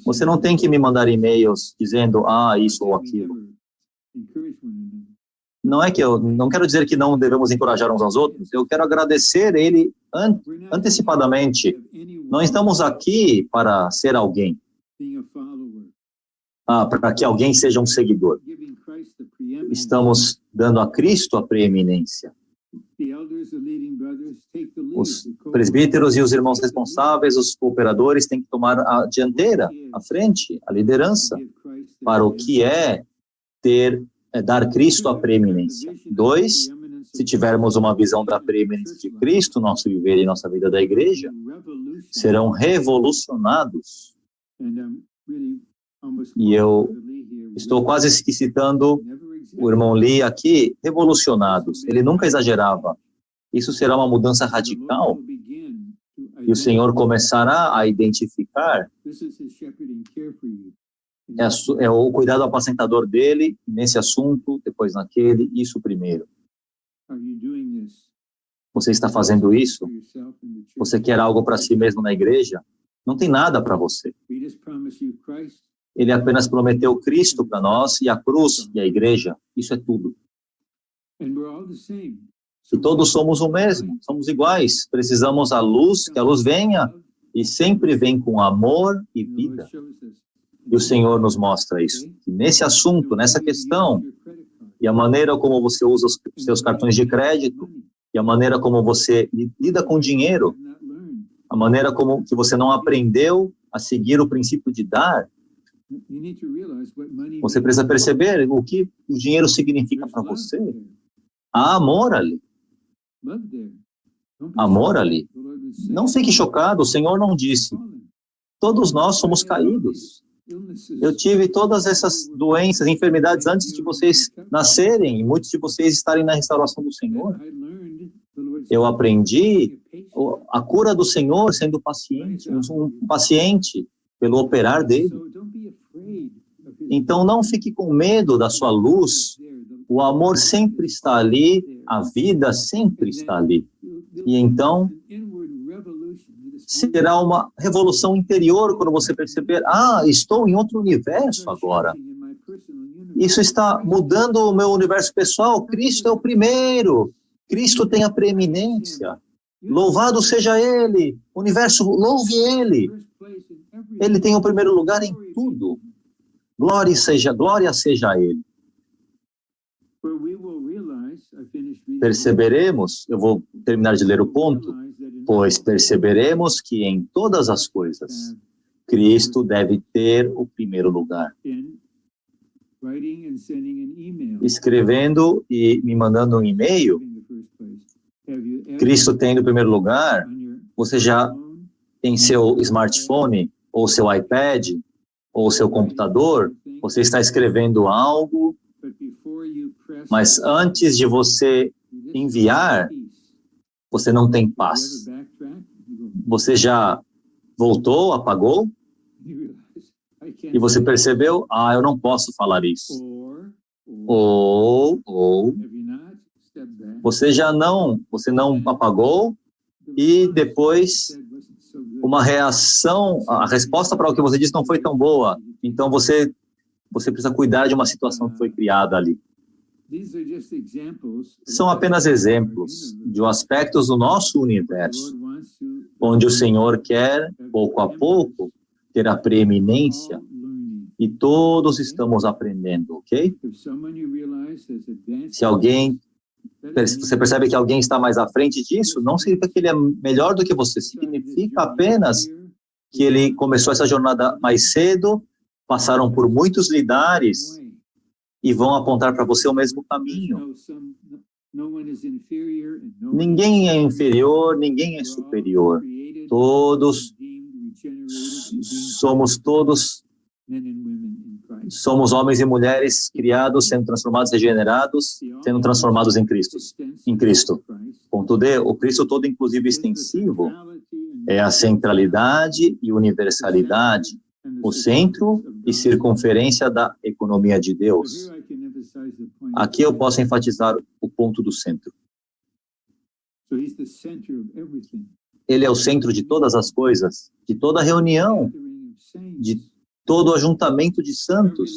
Você não tem que me mandar e-mails dizendo, isso ou aquilo. Não é que eu não quero dizer que não devemos encorajar uns aos outros. Eu quero agradecer ele antecipadamente. Não estamos aqui para ser alguém. Para que alguém seja um seguidor. Estamos dando a Cristo a preeminência. Os presbíteros e os irmãos responsáveis, os cooperadores, têm que tomar a dianteira, a frente, a liderança, para o que dar Cristo a preeminência. 2, se tivermos uma visão da preeminência de Cristo, nosso viver e nossa vida da igreja, serão revolucionados. E eu estou quase citando o irmão Lee aqui, revolucionados. Ele nunca exagerava. Isso será uma mudança radical. E o Senhor começará a identificar é o cuidado apacentador dele nesse assunto, depois naquele, isso primeiro. Você está fazendo isso? Você quer algo para si mesmo na igreja? Não tem nada para você. Ele apenas prometeu Cristo para nós e a cruz e a igreja. Isso é tudo. E todos somos o mesmo, somos iguais. Precisamos da luz, que a luz venha e sempre vem com amor e vida. E o Senhor nos mostra isso. E nesse assunto, nessa questão, e a maneira como você usa os seus cartões de crédito, e a maneira como você lida com dinheiro, a maneira como que você não aprendeu a seguir o princípio de dar, você precisa perceber o que o dinheiro significa para você. Há amor ali. Amor ali. Não fique chocado, o Senhor não disse. Todos nós somos caídos. Eu tive todas essas doenças, enfermidades antes de vocês nascerem, e muitos de vocês estarem na restauração do Senhor. Eu aprendi a cura do Senhor sendo paciente, um paciente pelo operar dele. Então não fique com medo da sua luz. O amor sempre está ali, a vida sempre está ali. E então será uma revolução interior quando você perceber, estou em outro universo agora. Isso está mudando o meu universo pessoal. Cristo é o primeiro. Cristo tem a preeminência. Louvado seja Ele. O universo, louve Ele. Ele tem o primeiro lugar em tudo. Glória seja a Ele. Perceberemos, eu vou terminar de ler o ponto, pois perceberemos que em todas as coisas, Cristo deve ter o primeiro lugar. Escrevendo e me mandando um e-mail, Cristo tendo o primeiro lugar, você já em seu smartphone, ou seu iPad, ou seu computador, você está escrevendo algo, Mas antes de você enviar, você não tem paz. Você já voltou, apagou? E você percebeu, eu não posso falar isso. Ou você não apagou e depois uma reação, a resposta para o que você disse não foi tão boa. Então você precisa cuidar de uma situação que foi criada ali. São apenas exemplos de aspectos do nosso universo, onde o Senhor quer, pouco a pouco, ter a preeminência e todos estamos aprendendo, ok? Se você percebe que alguém está mais à frente disso, não significa que ele é melhor do que você, significa apenas que ele começou essa jornada mais cedo, passaram por muitos lidares e vão apontar para você o mesmo caminho. Ninguém é inferior, ninguém é superior. Somos homens e mulheres criados, sendo transformados, regenerados, sendo transformados em Cristo. Ponto D, o Cristo todo inclusive extensivo é a centralidade e universalidade, o centro e circunferência da economia de Deus. Aqui eu posso enfatizar o ponto do centro. Ele é o centro de todas as coisas, de toda reunião, de todo ajuntamento de santos,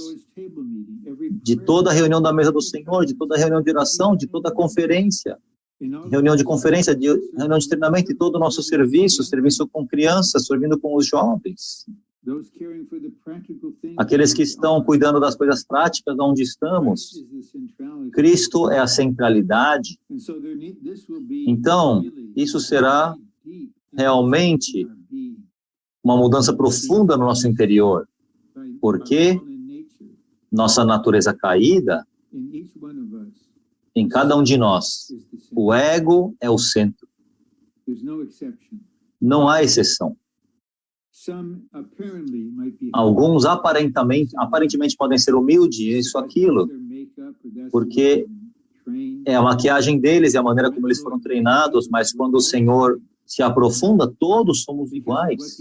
de toda reunião da mesa do Senhor, de toda reunião de oração, de toda conferência, reunião de conferência, de reunião de treinamento, e todo o nosso serviço com crianças, servindo com os jovens. Aqueles que estão cuidando das coisas práticas onde estamos. Cristo é a centralidade. Então, isso será realmente uma mudança profunda no nosso interior, porque nossa natureza caída, em cada um de nós, o ego é o centro. Não há exceção. Alguns aparentemente podem ser humildes, isso, aquilo, porque é a maquiagem deles, é a maneira como eles foram treinados, mas quando o Senhor se aprofunda, todos somos iguais,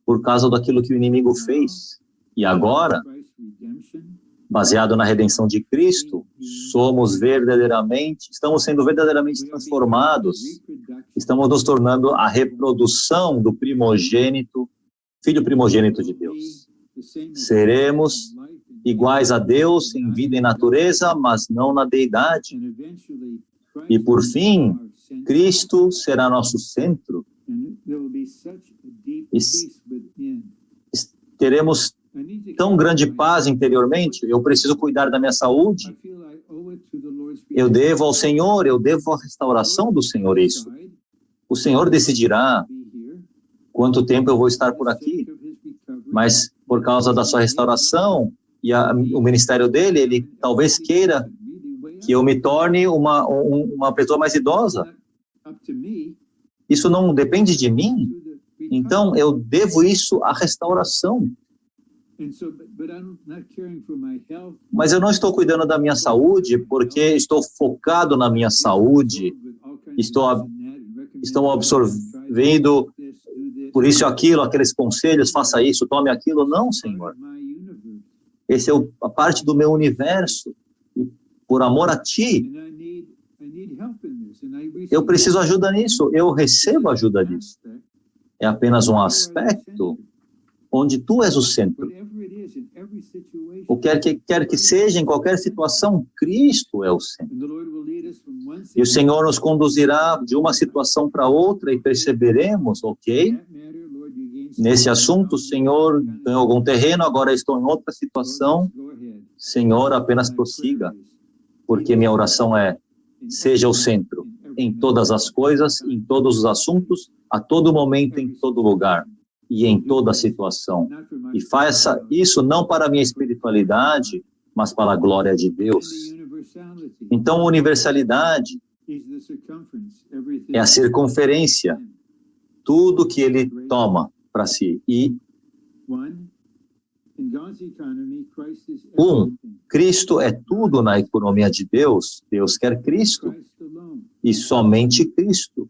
por causa daquilo que o inimigo fez. E agora, baseado na redenção de Cristo, estamos sendo verdadeiramente transformados, estamos nos tornando a reprodução do primogênito, filho primogênito de Deus. Seremos iguais a Deus em vida e natureza, mas não na deidade. E por fim, Cristo será nosso centro. Teremos tão grande paz interiormente. Eu preciso cuidar da minha saúde. Eu devo ao Senhor, eu devo à restauração do Senhor isso. O Senhor decidirá quanto tempo eu vou estar por aqui. Mas por causa da sua restauração e o ministério dele, ele talvez queira que eu me torne uma pessoa mais idosa. Isso não depende de mim. Então, eu devo isso à restauração. Mas eu não estou cuidando da minha saúde porque estou focado na minha saúde, estou absorvendo por isso e aquilo, aqueles conselhos, faça isso, tome aquilo. Não, Senhor. Esse é a parte do meu universo. E por amor a Ti, eu preciso ajuda nisso, eu recebo ajuda nisso. É apenas um aspecto onde Tu és o centro. O que quer que seja, em qualquer situação, Cristo é o centro. E o Senhor nos conduzirá de uma situação para outra e perceberemos, ok? Nesse assunto, o Senhor ganhou algum terreno, agora estou em outra situação. Senhor, apenas prossiga, porque minha oração é: seja o centro em todas as coisas, em todos os assuntos, a todo momento, em todo lugar e em toda situação. E faça isso não para a minha espiritualidade, mas para a glória de Deus. Então, a universalidade é a circunferência, tudo que ele toma para si. E Cristo é tudo na economia de Deus. Deus quer Cristo e somente Cristo.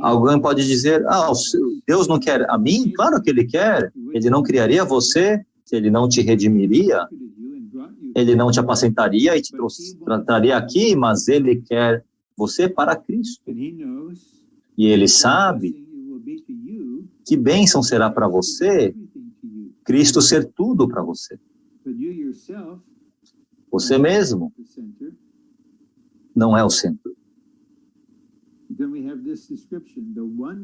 Alguém pode dizer, Deus não quer a mim? Claro que Ele quer. Ele não criaria você se Ele não te redimiria. Ele não te apacentaria e te trataria aqui, mas Ele quer você para Cristo. E Ele sabe que bênção será para você Cristo ser tudo para você. Você mesmo não é o centro.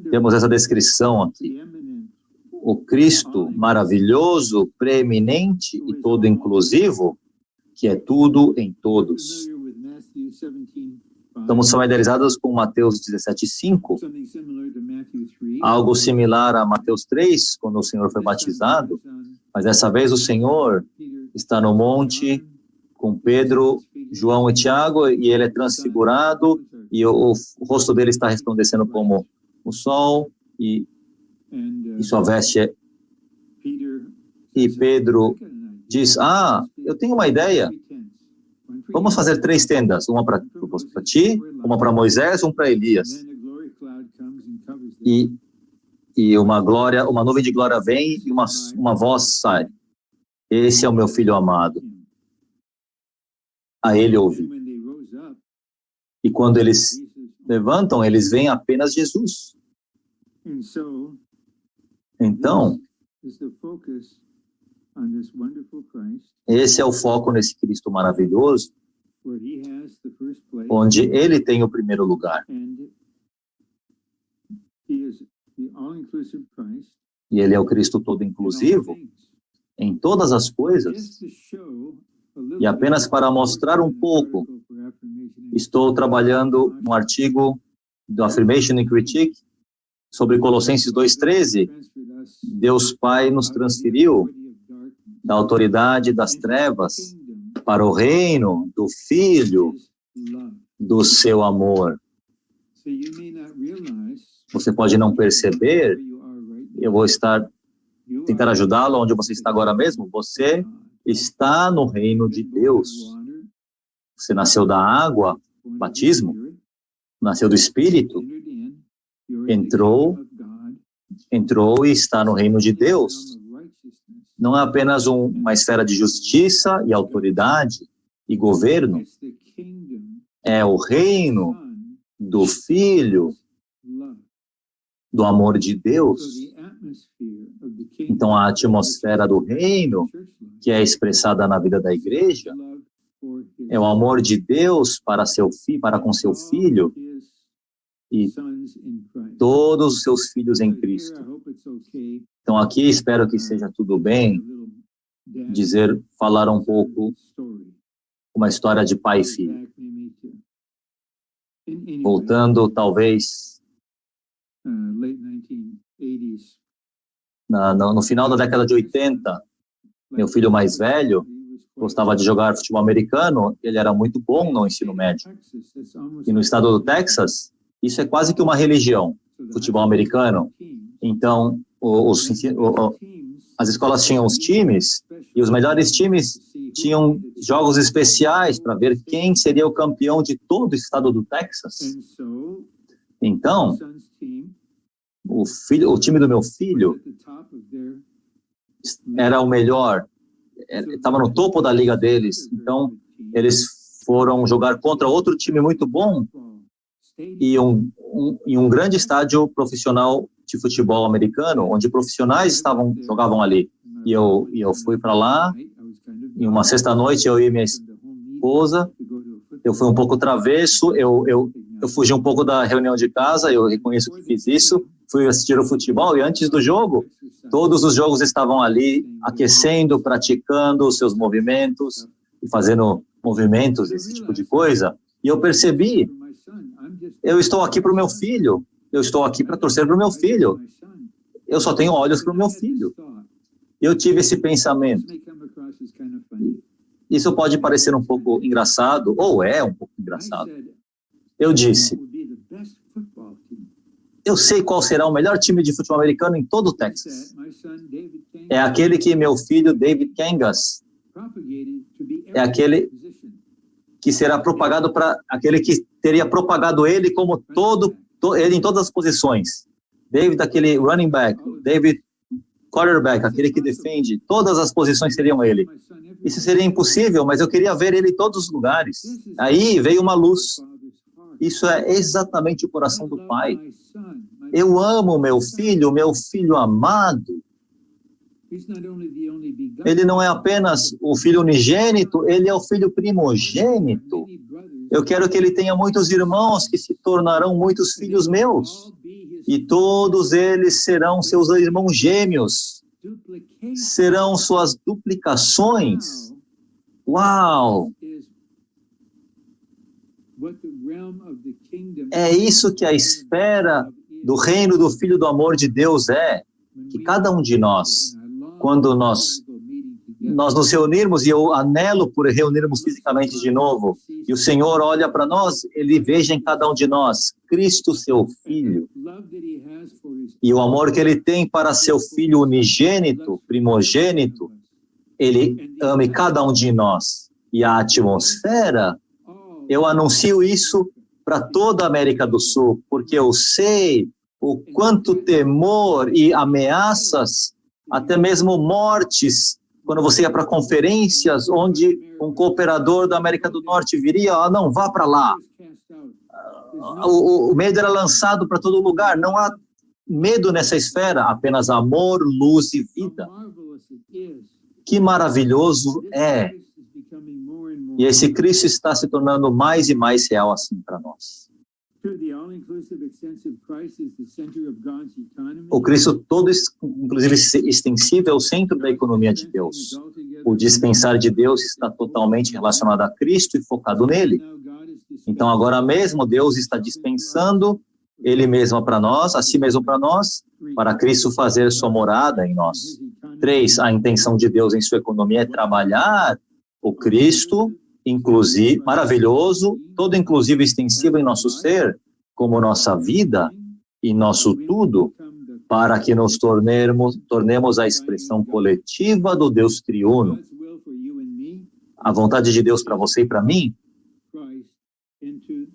Temos essa descrição aqui. O Cristo maravilhoso, preeminente e todo inclusivo, que é tudo em todos. Estamos familiarizados com Mateus 17:5, algo similar a Mateus 3, quando o Senhor foi batizado, mas dessa vez o Senhor está no monte com Pedro, João e Tiago, e ele é transfigurado, e o rosto dele está resplandecendo como o sol, e sua veste é... E Pedro diz, eu tenho uma ideia, vamos fazer 3 tendas, uma para ti, uma para Moisés, uma para Elias. E uma nuvem de glória vem e uma voz sai. Esse é o meu filho amado. A ele ouvi. E quando eles levantam, eles veem apenas Jesus. Então, esse é o foco nesse Cristo maravilhoso, onde Ele tem o primeiro lugar. E Ele é o Cristo todo inclusivo em todas as coisas. E apenas para mostrar um pouco, estou trabalhando um artigo do Affirmation and Critique sobre Colossenses 2:13. Deus Pai nos transferiu da autoridade das trevas para o reino do Filho do seu amor. Você pode não perceber, eu vou tentar ajudá-lo onde você está agora mesmo. Você está no reino de Deus. Você nasceu da água, batismo, nasceu do Espírito, entrou e está no reino de Deus. Não é apenas uma esfera de justiça e autoridade e governo, é o reino do Filho, do amor de Deus. Então, a atmosfera do reino, que é expressada na vida da igreja, é o amor de Deus para com seu Filho e todos os seus filhos em Cristo. Então, aqui espero que seja tudo bem falar um pouco uma história de pai e filho. Voltando, talvez, no final da década de 80, meu filho mais velho gostava de jogar futebol americano, ele era muito bom no ensino médio. E no estado do Texas, isso é quase que uma religião, futebol americano. Então, as escolas tinham os times, e os melhores times tinham jogos especiais para ver quem seria o campeão de todo o estado do Texas. Então, o time do meu filho era o melhor, estava no topo da liga deles. Então, eles foram jogar contra outro time muito bom e um grande estádio profissional de futebol americano, onde profissionais jogavam ali. E eu fui para lá, em uma sexta-noite, eu e minha esposa, eu fui um pouco travesso, eu fugi um pouco da reunião de casa, eu reconheço que fiz isso, fui assistir o futebol, e antes do jogo, todos os jogos estavam ali, aquecendo, praticando os seus movimentos, e fazendo movimentos, esse tipo de coisa, e eu percebi, eu estou aqui para o meu filho, eu estou aqui para torcer para o meu filho, eu só tenho olhos para o meu filho. Eu tive esse pensamento. Isso pode parecer um pouco engraçado, ou é um pouco engraçado. Eu disse, eu sei qual será o melhor time de futebol americano em todo o Texas. é aquele que meu filho David Kangas, é aquele que será propagado para aquele que teria propagado ele como ele em todas as posições. David, aquele running back, David, quarterback, aquele que defende, todas as posições seriam ele. Isso seria impossível, mas eu queria ver ele em todos os lugares. Aí veio uma luz. Isso é exatamente o coração do Pai. Eu amo meu filho amado. Ele não é apenas o filho unigênito, ele é o filho primogênito. Eu quero que ele tenha muitos irmãos que se tornarão muitos filhos meus. E todos eles serão seus irmãos gêmeos. Serão suas duplicações. Uau! É isso que a esfera do reino do Filho do amor de Deus é. Que cada um de nós, quando nós nos reunirmos, e eu anelo por reunirmos fisicamente de novo, e o Senhor olha para nós, Ele veja em cada um de nós Cristo, seu Filho. E o amor que Ele tem para seu Filho unigênito, primogênito, Ele ame cada um de nós. E a atmosfera, eu anuncio isso para toda a América do Sul, porque eu sei o quanto temor e ameaças, até mesmo mortes, quando você ia para conferências onde um cooperador da América do Norte viria, não, vá para lá. O medo era lançado para todo lugar. Não há medo nessa esfera, apenas amor, luz e vida. Que maravilhoso é. E esse Cristo está se tornando mais e mais real assim para nós. O Cristo todo, inclusive extensível, é o centro da economia de Deus. O dispensar de Deus está totalmente relacionado a Cristo e focado nele. Então, agora mesmo, Deus está dispensando Ele mesmo para nós, a si mesmo para nós, para Cristo fazer sua morada em nós. 3, a intenção de Deus em sua economia é trabalhar o Cristo, inclusive, maravilhoso, todo inclusivo e extensivo em nosso ser, como nossa vida e nosso tudo, para que nos tornemos a expressão coletiva do Deus triuno. A vontade de Deus para você e para mim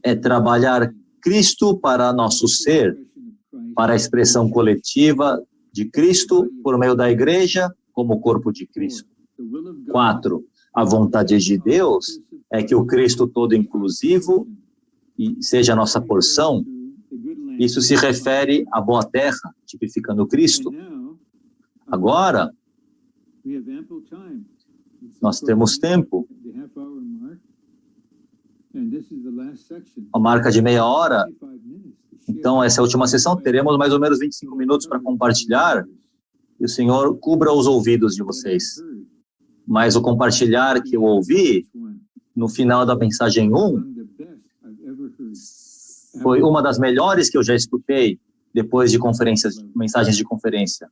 é trabalhar Cristo para nosso ser, para a expressão coletiva de Cristo por meio da igreja como corpo de Cristo. 4, a vontade de Deus é que o Cristo todo inclusivo seja a nossa porção. Isso se refere à boa terra, tipificando Cristo. Agora, nós temos tempo. A marca de meia hora. Então, essa é a última sessão. Teremos mais ou menos 25 minutos para compartilhar. E o Senhor cubra os ouvidos de vocês. Mas o compartilhar que eu ouvi, no final da mensagem 1, foi uma das melhores que eu já escutei depois de mensagens de conferência.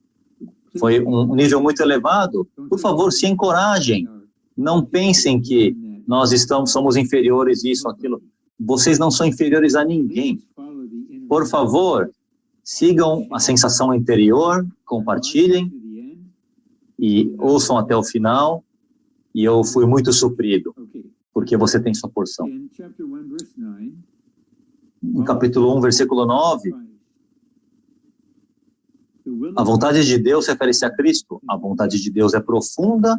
Foi um nível muito elevado. Por favor, se encorajem. Não pensem que nós somos inferiores, isso, aquilo. Vocês não são inferiores a ninguém. Por favor, sigam a sensação interior, compartilhem e ouçam até o final. E eu fui muito suprido, porque você tem sua porção. Em capítulo 1, versículo 9, a vontade de Deus refere-se a Cristo. A vontade de Deus é profunda,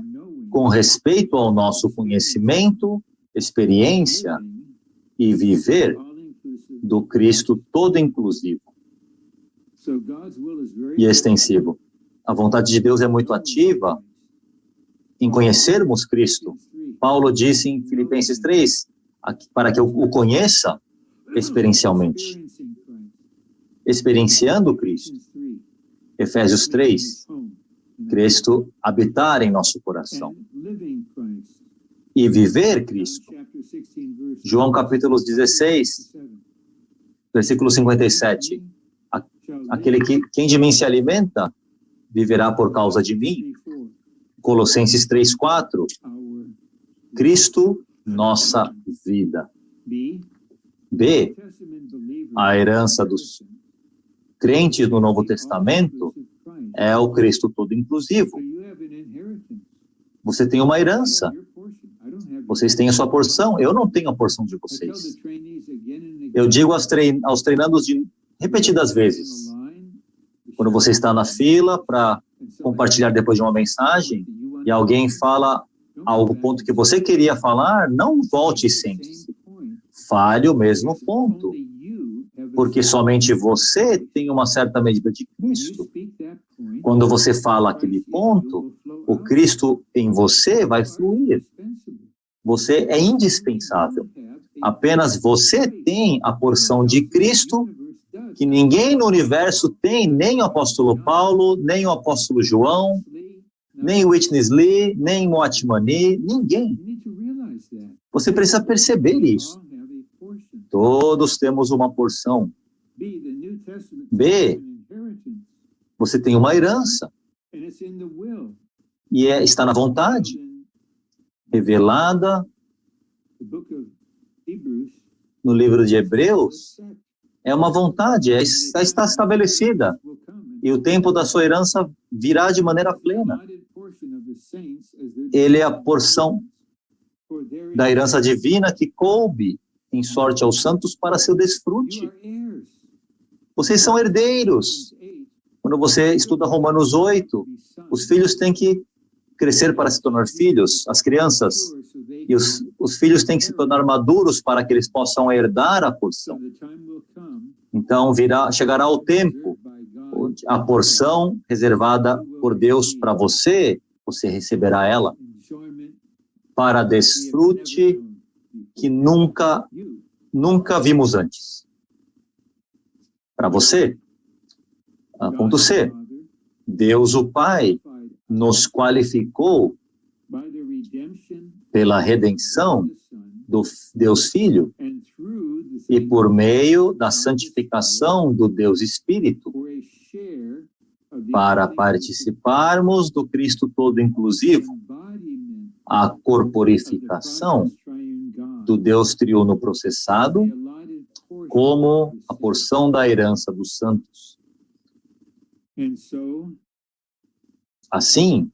com respeito ao nosso conhecimento, experiência e viver do Cristo todo inclusivo e extensivo. A vontade de Deus é muito ativa em conhecermos Cristo. Paulo disse em Filipenses 3, para que eu o conheça experiencialmente. Experienciando Cristo. Efésios 3, Cristo habitar em nosso coração. E viver Cristo. João capítulo 16, versículo 57. Quem de mim se alimenta, viverá por causa de mim. Colossenses 3, 4. Cristo, nossa vida. B, a herança dos crentes no Novo Testamento é o Cristo todo inclusivo. Você tem uma herança. Vocês têm a sua porção. Eu não tenho a porção de vocês. Eu digo aos treinandos repetidas vezes, quando você está na fila para compartilhar depois de uma mensagem e alguém fala algo ponto que você queria falar, não volte e sente-se. Fale o mesmo ponto, porque somente você tem uma certa medida de Cristo. Quando você fala aquele ponto, o Cristo em você vai fluir. Você é indispensável. Apenas você tem a porção de Cristo que ninguém no universo tem, nem o apóstolo Paulo, nem o apóstolo João, nem Whitney Lee, nem Moatmani, ninguém. Você precisa perceber isso. Todos temos uma porção. B, você tem uma herança. E está na vontade, revelada no livro de Hebreus. É uma vontade, está estabelecida. E o tempo da sua herança virá de maneira plena. Ele é a porção da herança divina que coube em sorte aos santos para seu desfrute. Vocês são herdeiros. Quando você estuda Romanos 8, os filhos têm que crescer para se tornar filhos, as crianças, e os filhos têm que se tornar maduros para que eles possam herdar a porção. Então chegará o tempo, a porção reservada por Deus para você, você receberá ela para desfrute que nunca vimos antes. Para você, ponto C, Deus o Pai nos qualificou pela redenção do Deus Filho e por meio da santificação do Deus Espírito para participarmos do Cristo todo inclusivo, a corporificação do Deus triuno processado como a porção da herança dos santos. Assim,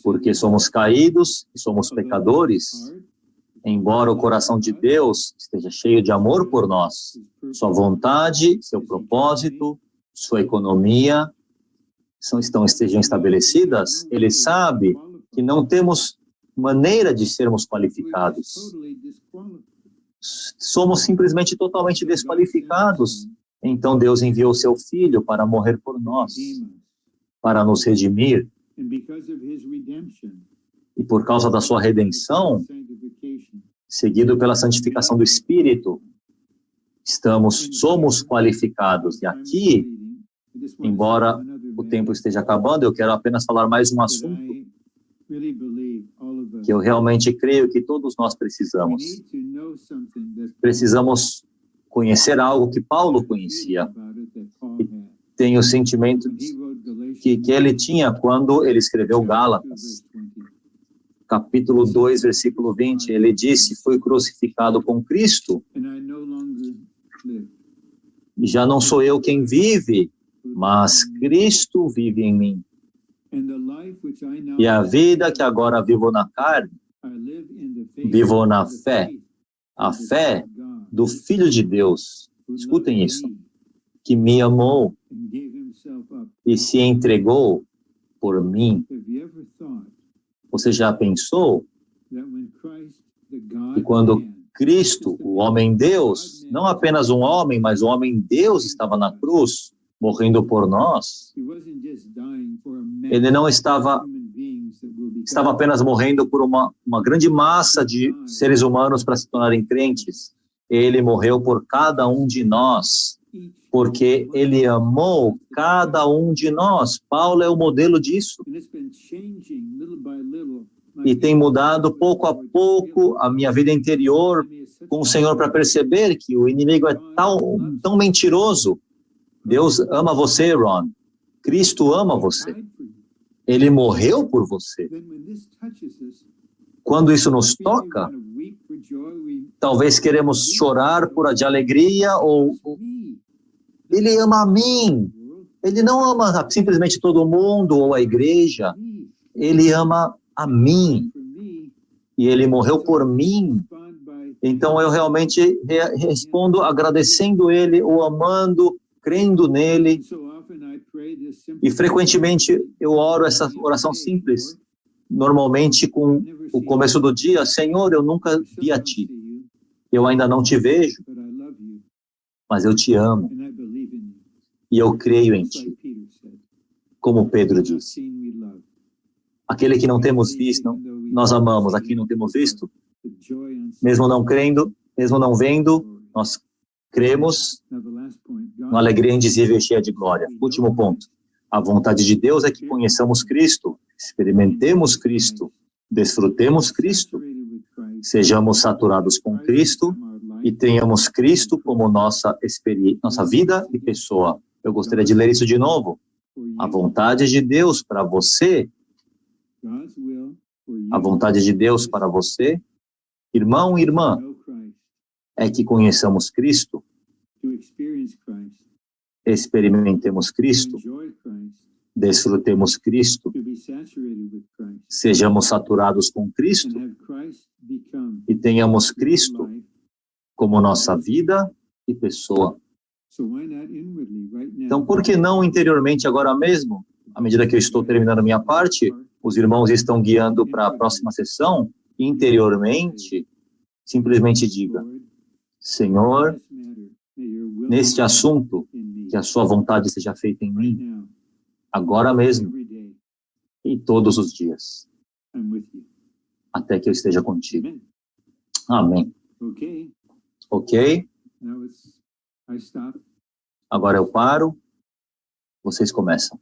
porque somos caídos e somos pecadores, embora o coração de Deus esteja cheio de amor por nós, sua vontade, seu propósito, sua economia estejam estabelecidas, ele sabe que não temos maneira de sermos qualificados. Somos simplesmente totalmente desqualificados. Então Deus enviou seu Filho para morrer por nós, para nos redimir. E por causa da sua redenção, seguido pela santificação do Espírito, somos qualificados. E aqui, embora o tempo esteja acabando, eu quero apenas falar mais um assunto que eu realmente creio que todos nós precisamos. Precisamos conhecer algo que Paulo conhecia. E tenho o sentimento que ele tinha quando ele escreveu Gálatas. Capítulo 2, versículo 20, ele disse, fui crucificado com Cristo, e já não sou eu quem vive, mas Cristo vive em mim. E a vida que agora vivo na carne, vivo na fé, a fé do Filho de Deus, escutem isso, que me amou e se entregou por mim. Você já pensou que quando Cristo, o homem-Deus, não apenas um homem, mas o homem-Deus estava na cruz, morrendo por nós, ele não estava apenas morrendo por uma grande massa de seres humanos para se tornarem crentes. Ele morreu por cada um de nós, porque ele amou cada um de nós. Paulo é o modelo disso. E tem mudado pouco a pouco a minha vida interior com o Senhor para perceber que o inimigo é tão mentiroso. Deus ama você, Ron. Cristo ama você. Ele morreu por você. Quando isso nos toca, talvez queremos chorar de alegria ou ele ama a mim. Ele não ama simplesmente todo mundo ou a igreja. Ele ama a mim e ele morreu por mim. Então eu realmente respondo agradecendo ele, o amando, crendo nele. E frequentemente eu oro essa oração simples, normalmente com o começo do dia: Senhor, eu nunca vi a ti, eu ainda não te vejo, mas eu te amo e eu creio em ti. Como Pedro disse, aquele que não temos visto, nós amamos. Aqui não temos visto, mesmo não crendo, mesmo não vendo, nós cremos na alegria indizível e cheia de glória. Último ponto. A vontade de Deus é que conheçamos Cristo, experimentemos Cristo, desfrutemos Cristo, sejamos saturados com Cristo e tenhamos Cristo como nossa vida e pessoa. Eu gostaria de ler isso de novo. A vontade de Deus para você, a vontade de Deus para você, irmão e irmã, é que conheçamos Cristo, experimentemos Cristo, desfrutemos Cristo, sejamos saturados com Cristo e tenhamos Cristo como nossa vida e pessoa. Então, por que não interiormente agora mesmo, à medida que eu estou terminando a minha parte, os irmãos estão guiando para a próxima sessão, interiormente, simplesmente diga: Senhor, neste assunto, que a sua vontade seja feita em mim, agora mesmo, e todos os dias, até que eu esteja contigo. Amém. Ok? Agora eu paro, vocês começam.